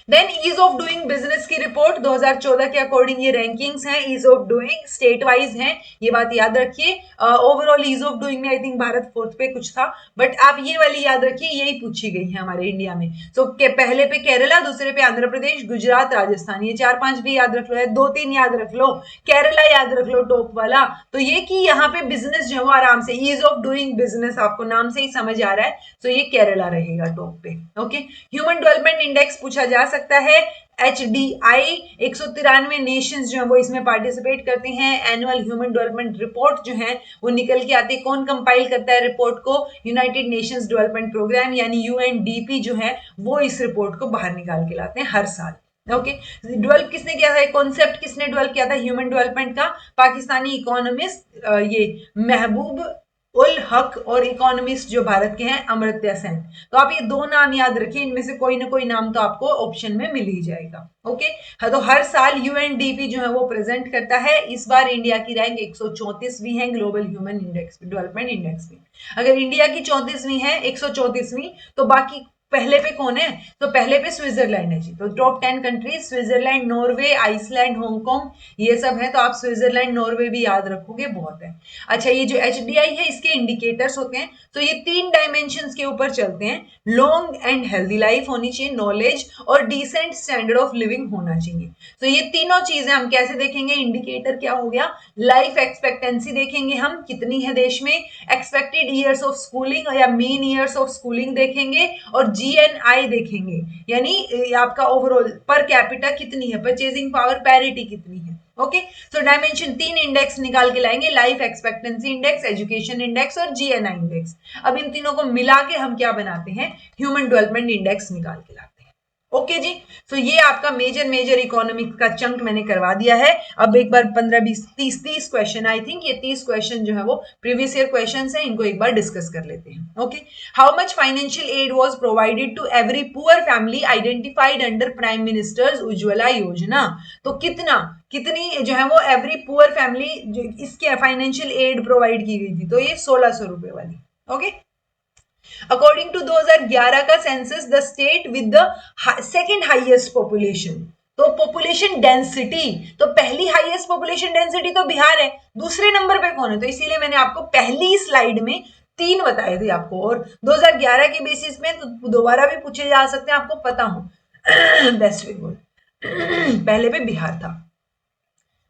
Then ease of doing business की रिपोर्ट 2014 के अकॉर्डिंग ये रैंकिंग्स हैं, ease of doing state wise हैं, ये बात याद रखिए। ओवरऑल ईज ऑफ डूइंग में आई थिंक भारत फोर्थ पे कुछ था, बट आप ये वाली याद रखिए, यही पूछी गई है हमारे इंडिया में। सो पहले पे केरला, दूसरे पे आंध्र प्रदेश, गुजरात, राजस्थान, ये 4-5 भी याद रख लो, है 2-3 याद रख लो, केरला याद रख लो टॉप वाला। तो ये कि यहाँ पे बिजनेस जो है आराम से ईज ऑफ डूइंग बिजनेस आपको नाम से ही समझ आ रहा है, तो ये केरला रहेगा टॉप पे। ओके, ह्यूमन डेवलपमेंट इंडेक्स पूछा जा सकता है, HDI 193 नेशंस जो है वो इसमें पार्टिसिपेट करते हैं। एनुअल ह्यूमन डेवलपमेंट रिपोर्ट जो है वो निकल के आती है, कौन कंपाइल करता है रिपोर्ट को? यूनाइटेड नेशंस डेवलपमेंट प्रोग्राम यानी UNDP जो है वो इस रिपोर्ट को बाहर निकाल के लाते हैं हर साल। ओके, डेवलप किसने किया था, कॉन्सेप्ट किसने डेवलप किया था ह्यूमन डेवलपमेंट का? पाकिस्तानी इकोनॉमिस्ट ये महबूब उल हक और इकोनॉमिस्ट जो भारत के हैं अमर्त्य सेन। तो आप ये दो नाम याद रखिए, इनमें से कोई ना कोई नाम तो आपको ऑप्शन में मिल ही जाएगा। ओके, तो हर साल UNDP जो है वो प्रेजेंट करता है। इस बार इंडिया की रैंक 134वीं है global human index development index में। अगर इंडिया की 34वीं है, 134वीं, तो बाकी पहले पे कौन है? तो पहले पे स्विट्जरलैंड है जी। तो top 10 countries Switzerland, Norway, Iceland, Hong Kong, ये सब है। तो आप स्विट्जरलैंड, नॉर्वे भी याद रखोगे, बहुत है। अच्छा, ये जो HDI है इसके इंडिकेटर्स होते हैं, तो ये 3 डायमेंशंस के ऊपर चलते हैं। लॉन्ग एंड हेल्दी लाइफ होनी चाहिए, नॉलेज और डिसेंट स्टैंडर्ड ऑफ लिविंग होना चाहिए। तो ये तीनों चीजें हम कैसे देखेंगे? इंडिकेटर क्या हो गया? लाइफ एक्सपेक्टेंसी देखेंगे हम कितनी है देश में, एक्सपेक्टेड ईयर्स ऑफ स्कूलिंग या मीन ईयर्स ऑफ स्कूलिंग देखेंगे, और GNI देखेंगे यानी आपका ओवरऑल पर कैपिटा कितनी है, परचेजिंग पावर पैरिटी कितनी है। ओके, तो डायमेंशन 3 इंडेक्स निकाल के लाएंगे, life expectancy index, education index और GNI इंडेक्स। अब इन तीनों को मिला के हम क्या बनाते हैं? ह्यूमन डेवलपमेंट इंडेक्स निकाल के लाते हैं। ओके जी, तो ये आपका मेजर इकोनॉमिक्स का चंक मैंने करवा दिया है। अब एक बार 15, 20, 30 क्वेश्चन, आई थिंक ये 30 क्वेश्चन जो है वो प्रीवियस ईयर क्वेश्चन है, इनको एक बार डिस्कस कर लेते हैं। Okay, how much financial aid was provided to every poor family identified under prime minister's Ujjwala Yojana? तो कितनी जो है वो एवरी पुअर फैमिली इसके फाइनेंशियल एड प्रोवाइड की गई थी? तो ये 1600 रुपए वाली। ओके, अकॉर्डिंग टू 2011 का census, the state with the second highest population, तो पॉपुलेशन डेंसिटी, तो पहली हाईएस्ट पॉपुलेशन डेंसिटी तो बिहार है, दूसरे नंबर पे कौन है? तो इसीलिए मैंने आपको पहली स्लाइड में 3 बताए थे आपको, और 2011 के बेसिस में तो दोबारा भी पूछे जा सकते हैं, आपको पता हो। बेस्ट बंगाल पहले पे बिहार था।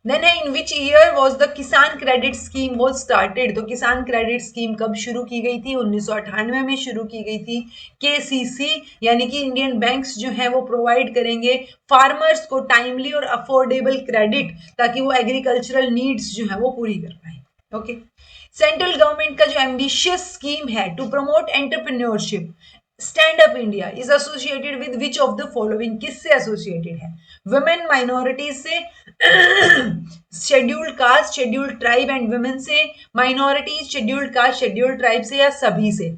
देन है, in which year was the किसान क्रेडिट स्कीम वॉज स्टार्टेड? तो किसान क्रेडिट स्कीम कब शुरू की गई थी? 1998 में शुरू की गई थी। KCC यानी कि इंडियन बैंक्स जो है वो प्रोवाइड करेंगे फार्मर्स को टाइमली और अफोर्डेबल क्रेडिट, ताकि वो एग्रीकल्चरल नीड्स जो है वो पूरी कर पाए। ओके, सेंट्रल गवर्नमेंट का जो एम्बिशियस स्कीम है to promote entrepreneurship, stand up India, is associated with which of the following? किससे एसोसिएटेड है? वुमेन माइनॉरिटीज से, scheduled caste, scheduled tribe and women से, minorities, scheduled caste, scheduled tribe से, या सभी से?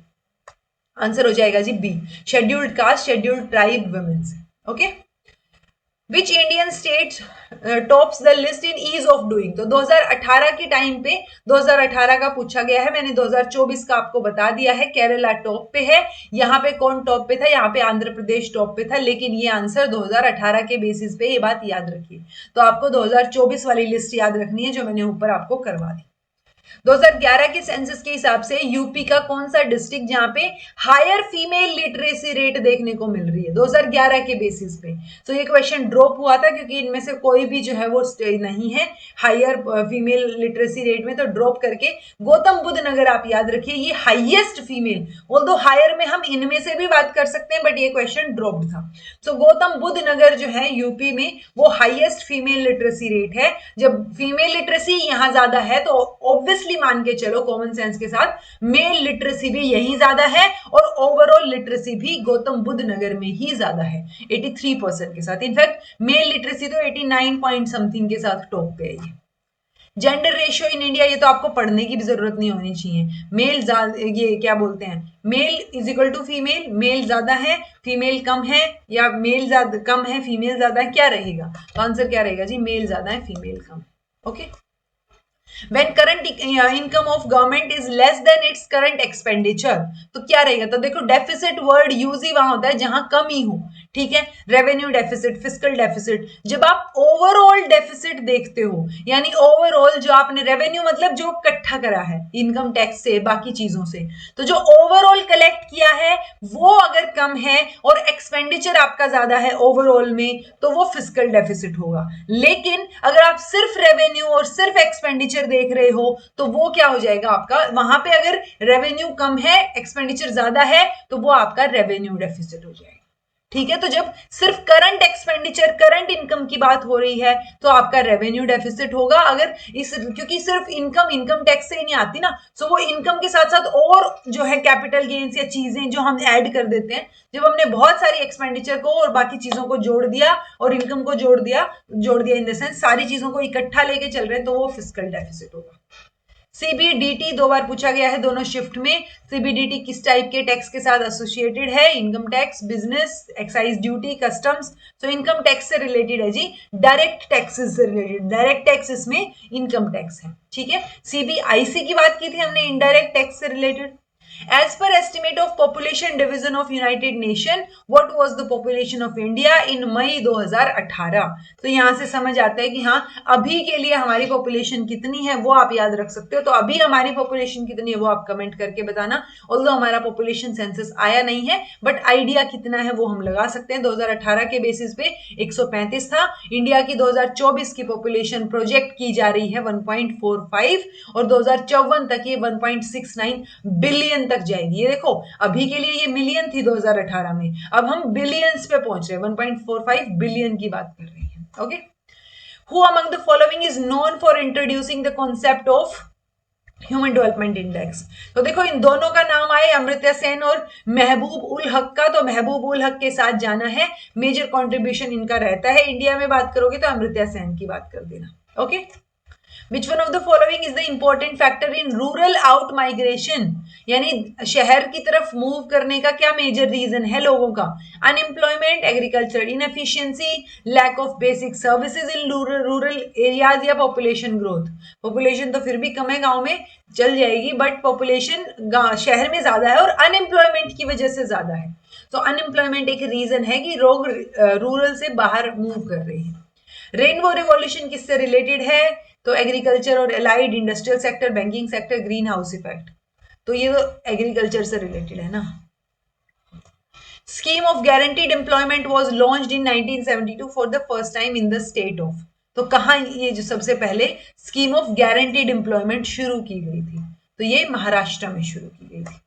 आंसर हो जाएगा जी B, scheduled caste, scheduled tribe, women से। Okay, which Indian state tops the list in ease of doing? तो 2018 के टाइम पे 2018 का पूछा गया है, मैंने 2024 का आपको बता दिया है। केरला टॉप पे है। यहाँ पे कौन टॉप पे था? यहाँ पे आंध्र प्रदेश टॉप पे था, लेकिन ये आंसर 2018 के बेसिस पे, ये बात याद रखिए। तो आपको 2024 वाली लिस्ट याद रखनी है जो मैंने ऊपर आपको करवा दी। 2011 के सेंसस के हिसाब से यूपी का कौन सा डिस्ट्रिक्ट जहां पे हायर फीमेल लिटरेसी रेट देखने को मिल रही है 2011 के बेसिस पे? तो ये क्वेश्चन ड्रॉप हुआ था क्योंकि इनमें से कोई भी जो है वो नहीं है हायर फीमेल लिटरेसी रेट में, तो ड्रॉप करके गौतम बुद्ध नगर आप याद रखिए, ये हाईएस्ट फीमेल, ऑल्दो हायर में हम इनमें से भी बात कर सकते हैं, बट ये क्वेश्चन ड्रॉप्ड था। सो गौतम बुद्ध नगर जो है यूपी में वो हाईएस्ट फीमेल लिटरेसी रेट है। जब फीमेल लिटरेसी यहां ज्यादा है तो ऑब्वियसली मान के चलो कॉमन सेंस के साथ मेल लिटरेसी भी यही ज्यादा है, और ओवरऑल लिटरेसी भी गौतम बुद्ध नगर में ही ज्यादा है 83% के साथ। इनफैक्ट मेल लिटरेसी तो 89 पॉइंट समथिंग के साथ टॉप पे है। जेंडर रेशियो इन इंडिया, ये तो आपको पढ़ने की भी जरूरत नहीं होनी चाहिए। मेल ये क्या बोलते हैं, male is equal to female, male ज्यादा है फीमेल कम है, या मेल ज्यादा कम है फीमेल ज्यादा है, क्या रहेगा? तो आंसर क्या रहेगा जी? मेल ज्यादा है female come. Okay, When current income of government is less than its current expenditure, तो क्या रहेगा? तो देखो डेफिसिट वर्ड यूज ही वहां होता है जहां कमी हो, ठीक है? Revenue deficit, fiscal deficit. जब आप ओवरऑल डेफिसिट देखते हो, यानी ओवरऑल जो आपने रेवेन्यू मतलब जो इकट्ठा करा है इनकम टैक्स से, बाकी चीजों से, तो जो ओवरऑल कलेक्ट किया है वो अगर कम है और एक्सपेंडिचर आपका ज्यादा है ओवरऑल में, तो वो फिस्कल डेफिसिट होगा। लेकिन अगर आप सिर्फ रेवेन्यू और सिर्फ एक्सपेंडिचर देख रहे हो तो वो क्या हो जाएगा आपका? वहां पे अगर रेवेन्यू कम है, एक्सपेंडिचर ज्यादा है, तो वो आपका रेवेन्यू डेफिसिट हो जाएगा, ठीक है? तो जब सिर्फ करंट एक्सपेंडिचर, करंट इनकम की बात हो रही है तो आपका रेवेन्यू डेफिसिट होगा। अगर क्योंकि सिर्फ इनकम टैक्स से ही नहीं आती ना, सो वो इनकम के साथ साथ और जो है कैपिटल गेन्स या चीजें जो हम ऐड कर देते हैं, जब हमने बहुत सारी एक्सपेंडिचर को और बाकी चीजों को जोड़ दिया और इनकम को जोड़ दिया इन द सेंस सारी चीजों को इकट्ठा लेके चल रहे हैं, तो वो फिस्कल डेफिसिट होगा। सीबीडीटी 2 बार पूछा गया है दोनों शिफ्ट में। सीबीडीटी किस टाइप के टैक्स के साथ एसोसिएटेड है? Income tax, business, excise duty, customs. तो इनकम टैक्स से रिलेटेड है जी, डायरेक्ट टैक्सेस से रिलेटेड। डायरेक्ट टैक्सेस में इनकम टैक्स है, ठीक है? सीबीआईसी की बात की थी हमने, इनडायरेक्ट टैक्स से related. As per estimate of population division of United Nation, what was the population of India in मई 2018? तो यहां से समझ आता है कि हाँ, अभी के लिए हमारी पॉपुलेशन कितनी है वो आप याद रख सकते हो। तो अभी हमारी पॉपुलेशन कितनी है वो आप कमेंट करके बताना। ऑल्दो हमारा पॉपुलेशन सेंसस आया नहीं है, बट आइडिया कितना है वो हम लगा सकते हैं। 2018 के बेसिस पे 135 था। इंडिया की 2024 की पॉपुलेशन प्रोजेक्ट की जा रही है 1.45 और 2054 तक ये 1.69 बिलियन तक जाएगी। ये देखो, अभी के लिए ये मिलियन थी 2018 में, अब हम बिलियंस पे पहुंच रहे हैं, 1.45 बिलियन की बात कर रहे हैं। Okay, who among the following is known for introducing the concept of human development index? तो देखो इन दोनों का नाम आए, अमर्त्य सेन और महबूब उल हक का, तो महबूब उल हक के साथ जाना है। मेजर कंट्रीब्यूशन इनका रहता है। इंडिया में बात करोगे तो अमर्त्य सेन की बात कर देना। Okay, Which one of the following is the important factor in rural out migration? यानी शहर की तरफ मूव करने का क्या मेजर रीजन है लोगों का? Unemployment, agriculture inefficiency, lack of basic services in rural areas या पॉपुलेशन ग्रोथ? पॉपुलेशन तो फिर भी कम है, गांव में चल जाएगी, बट पॉपुलेशन शहर में ज्यादा है और अनएम्प्लॉयमेंट की वजह से ज्यादा है। तो अनएम्प्लॉयमेंट एक रीजन है कि लोग रूरल से बाहर मूव कर रहे हैं। रेनबो रिवॉल्यूशन किससे रिलेटेड है? तो एग्रीकल्चर और allied, industrial sector, banking sector, green house effect. तो ये तो एग्रीकल्चर से रिलेटेड है ना। Scheme of guaranteed employment was launched in 1972 for the first time in the state of. तो कहां ये जो सबसे पहले स्कीम ऑफ गारंटीड एम्प्लॉयमेंट शुरू की गई थी? तो ये महाराष्ट्र में शुरू की गई थी।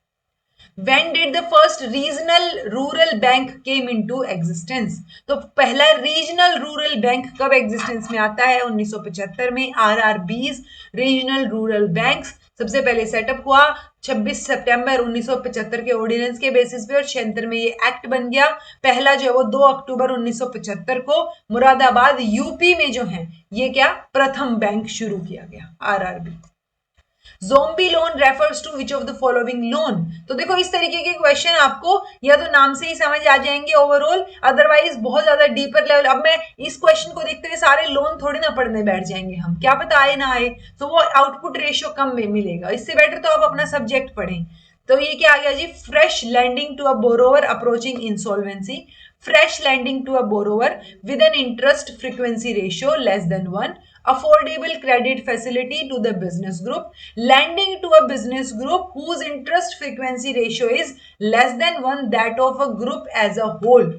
When did the first regional rural bank came into existence? तो पहला रीजनल रूरल बैंक कब एग्जिस्टेंस में आता है? 1975 में। आरआरबीज, रीजनल रूरल बैंक्स, सबसे पहले सेटअप हुआ 26 सितंबर 1975 के ऑर्डिनेंस के बेसिस पे और 76 में ये एक्ट बन गया। पहला जो है वो 2 अक्टूबर 1975 को मुरादाबाद यूपी में जो है ये क्या प्रथम बैंक शुरू किया गया, RRB. Zombie loan refers to which of the following loan? तो देखो इस तरीके के क्वेश्चन आपको या तो नाम से ही समझ आ जाएंगे ओवरऑल, अदरवाइज बहुत ज्यादा डीपर लेवल। अब मैं इस क्वेश्चन को देखते हुए सारे लोन थोड़ी ना पढ़ने बैठ जाएंगे हम, क्या पता आए ना आए, तो वो आउटपुट रेशियो कम में मिलेगा। इससे बेटर तो आप अपना सब्जेक्ट पढ़ें। तो ये क्या आ गया जी? Fresh lending to a borrower approaching insolvency, fresh lending to a borrower with an interest frequency ratio less than 1, affordable credit facility to the business group, lending to a business group whose interest frequency ratio is less than 1 that of a group as a whole।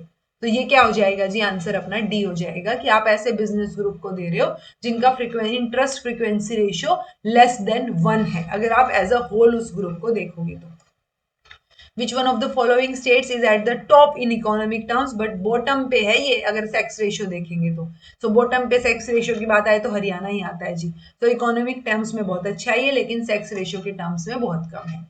तो ये क्या हो जाएगा जी? Answer अपना D हो जाएगा कि आप ऐसे बिजनेस ग्रुप को दे रहे हो जिनका interest frequency ratio less than 1 है, अगर आप एज अ होल उस ग्रुप को देखोगे तो। Which one of the following states is at the top in economic terms? But bottom पे है ये अगर सेक्स रेशियो देखेंगे तो बॉटम पे सेक्स रेशियो की बात आए तो हरियाणा ही आता है जी। तो इकोनॉमिक टर्म्स में बहुत अच्छा है ये, लेकिन सेक्स रेशियो के टर्म्स में बहुत कम है।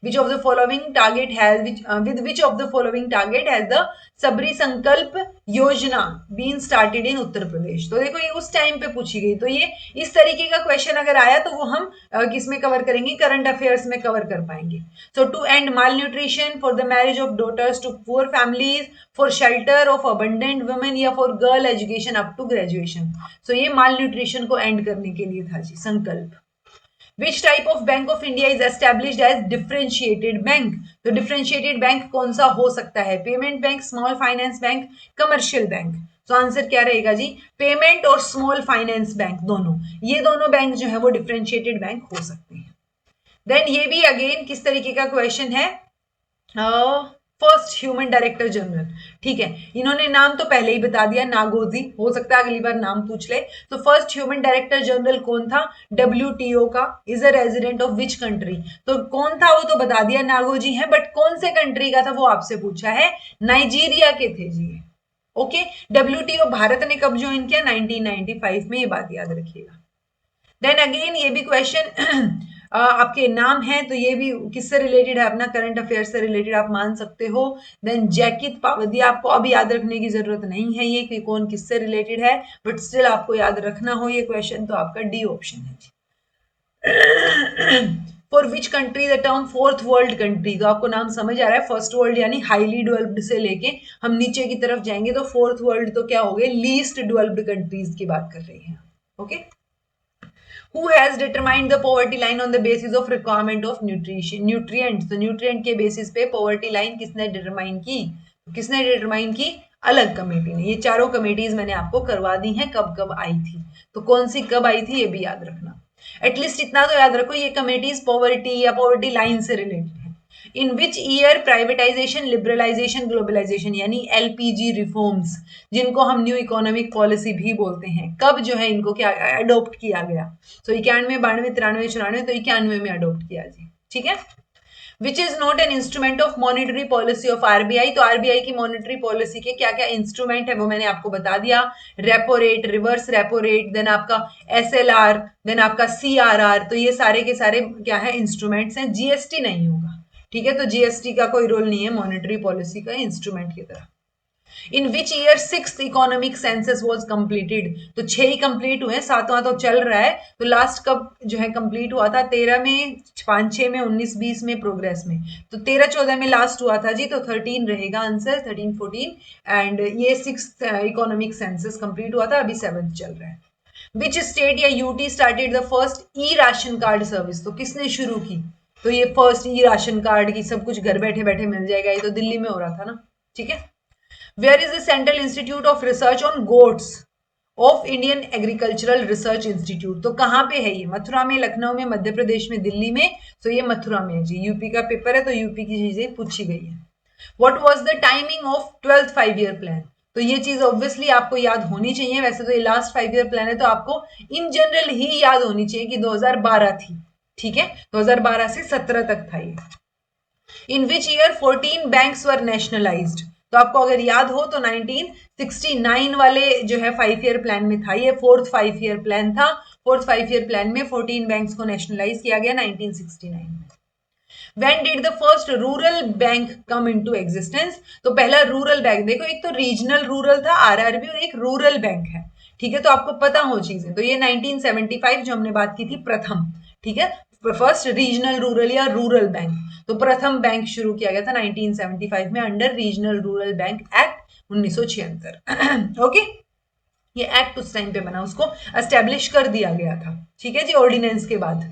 Which of the following target has with which of the following target has the सबरी संकल्प योजना been started in Uttar Pradesh? तो देखो ये उस टाइम पे पूछी गई, तो ये इस तरीके का क्वेश्चन अगर आया तो वो हम किसमें कवर करेंगे? करंट अफेयर्स में कवर कर पाएंगे। So to end malnutrition, for the marriage of daughters to poor families, for shelter of abandoned women या for girl education up to graduation. So ये माल न्यूट्रिशन को एंड करने के लिए था जी संकल्प। Which type of bank of India is established as differentiated bank? तो डिफरेंशिएटेड बैंक कौन सा हो सकता है? Payment bank, small finance bank, commercial bank? तो आंसर क्या रहेगा जी? पेमेंट और स्मॉल फाइनेंस बैंक, दोनों, ये दोनों बैंक जो है वो डिफरेंशिएटेड बैंक हो सकते हैं। देन ये भी अगेन किस तरीके का क्वेश्चन है? फर्स्ट ह्यूमन डायरेक्टर जनरल, ठीक है, इन्होंने नाम तो पहले ही बता दिया, नागोजी, हो सकता है अगली बार नाम पूछ ले। तो फर्स्ट ह्यूमन डायरेक्टर जनरल कौन था? WTO का। Is a resident of which country? तो कौन था वो तो बता दिया, नागोजी है, बट कौन से कंट्री का था वो आपसे पूछा है, नाइजीरिया के थे जी। ओके, WTO भारत ने कब ज्वाइन किया? 1995 में, ये बात याद रखिएगा। देन अगेन ये भी क्वेश्चन आपके नाम है तो ये भी किससे रिलेटेड है? अपना करंट अफेयर से रिलेटेड आप मान सकते हो। देन जैकित पावदिया, आपको अभी याद रखने की जरूरत नहीं है ये कि कौन किससे रिलेटेड है, बट स्टिल आपको याद रखना हो ये क्वेश्चन तो आपका डी ऑप्शन है। For which country the term fourth world country? तो आपको नाम समझ आ रहा है, फर्स्ट वर्ल्ड यानी हाईली डेवलप्ड से लेके हम नीचे की तरफ जाएंगे तो फोर्थ वर्ल्ड तो क्या हो गए? लीस्ट डेवलप्ड कंट्रीज की बात कर रही है। Okay, Who has determined the poverty line on the basis of requirement of nutrients? तो न्यूट्रिएंट के बेसिस पे पॉवर्टी लाइन किसने डिटरमाइन की? किसने डिटरमाइन की? अलग कमेटी ने। ये चारों कमेटीज मैंने आपको करवा दी हैं, कब कब आई थी, तो कौन सी कब आई थी ये भी याद रखना। एटलीस्ट इतना तो याद रखो, ये कमेटीज पॉवर्टी या पॉवर्टी लाइन से रिलेटेड है। In which year privatisation, liberalisation, globalisation यानी LPG रिफॉर्म्स, जिनको हम न्यू इकोनॉमिक पॉलिसी भी बोलते हैं, कब जो है इनको क्या अडोप्ट किया गया? तो 91, 92, 93, 94, तो 91 में अडोप्ट किया जी, ठीक है। Which is not an instrument of monetary policy of RBI? तो RBI की मॉनिटरी पॉलिसी के क्या क्या इंस्ट्रूमेंट है वो मैंने आपको बता दिया। Repo rate, reverse repo rate, then आपका SLR, देन आपका CRR, तो ये सारे के सारे क्या है? इंस्ट्रूमेंट्स हैं। GST नहीं होगा, ठीक है, तो GST का कोई रोल नहीं है मॉनेटरी पॉलिसी का इंस्ट्रूमेंट की तरह। In which year sixth economic census was completed? तो 6 ही कंप्लीट हुए, 7वां तो चल रहा है, तो लास्ट कब जो है कंप्लीट हुआ था? 13 में, 5, 6 में, 19, 20 में, प्रोग्रेस में, तो 13, 14 में लास्ट हुआ था जी, तो 13 रहेगा आंसर, 13, 14, एंड ये 6th इकोनॉमिक सेंसस कंप्लीट हुआ था, अभी 7th चल रहा है। विच स्टेट या UT started the first E ration card service? तो किसने शुरू की? तो ये फर्स्ट ई राशन कार्ड की सब कुछ घर बैठे बैठे मिल जाएगा, ये तो दिल्ली में हो रहा था ना, ठीक है। Where is the central institute of research on goats of Indian agricultural research institute? तो कहाँ पे है ये? मथुरा में, लखनऊ में, मध्य प्रदेश में, दिल्ली में? तो ये मथुरा में है जी। यूपी का पेपर है तो यूपी की चीजें पूछी गई है। What was the timing of 12th 5-year plan? तो ये चीज ऑब्वियसली आपको याद होनी चाहिए, वैसे तो ये लास्ट 5-year प्लान है तो आपको इन जनरल ही याद होनी चाहिए कि 2012 थी, ठीक है, 2012 से 17 तक था ये। In which year 14 banks were nationalised? तो आपको अगर याद हो तो 1969 वाले जो है 5-year प्लान में था, ये 4th 5-year प्लान था। 4th 5-year प्लान में 14 बैंक्स को नेशनलाइज किया गया 1969 में। When did the first rural bank come into existence? तो पहला रूरल बैंक, देखो एक तो रीजनल रूरल था RRB और एक रूरल बैंक है, ठीक है, तो आपको पता हो चीजें। तो ये 1975 जो हमने बात की थी प्रथम, ठीक है, फर्स्ट रीजनल रूरल या रूरल बैंक, तो प्रथम बैंक शुरू किया गया था 1975 में under regional rural bank act 1976। Okay, ये एक्ट उस टाइम पे बना, उसको एस्टेब्लिश कर दिया गया था, ठीक है जी, ऑर्डिनेंस के बाद।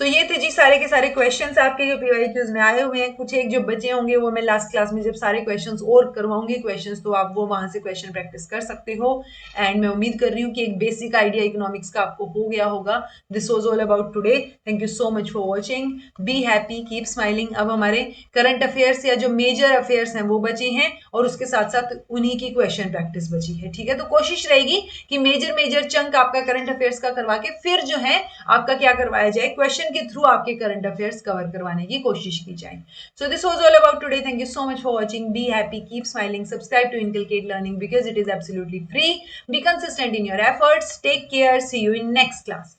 तो ये थे जी सारे के सारे क्वेश्चंस आपके जो PYQs में आए हुए हैं। कुछ एक जो बचे होंगे वो मैं लास्ट क्लास में जब सारे क्वेश्चंस और करवाऊंगी क्वेश्चंस, तो आप वो वहां से क्वेश्चन प्रैक्टिस कर सकते हो। एंड मैं उम्मीद कर रही हूँ कि एक बेसिक आइडिया इकोनॉमिक्स का आपको हो गया होगा। This was all about today, thank you so much for watching, B happy, keep smiling. अब हमारे करंट अफेयर्स या जो मेजर अफेयर्स हैं वो बचे हैं और उसके साथ साथ उन्हीं की क्वेश्चन प्रैक्टिस बची है, ठीक है। तो कोशिश रहेगी कि मेजर चंक आपका करंट अफेयर्स का करवा के फिर जो है आपका क्या करवाया जाए, क्वेश्चन के थ्रू आपके करंट अफेयर्स कवर करवाने की कोशिश की जाए। So this was all about today, thank you so much for watching, be happy, keep smiling, subscribe to inculcate learning because it is absolutely free, be consistent in your efforts, take care, see you in next class.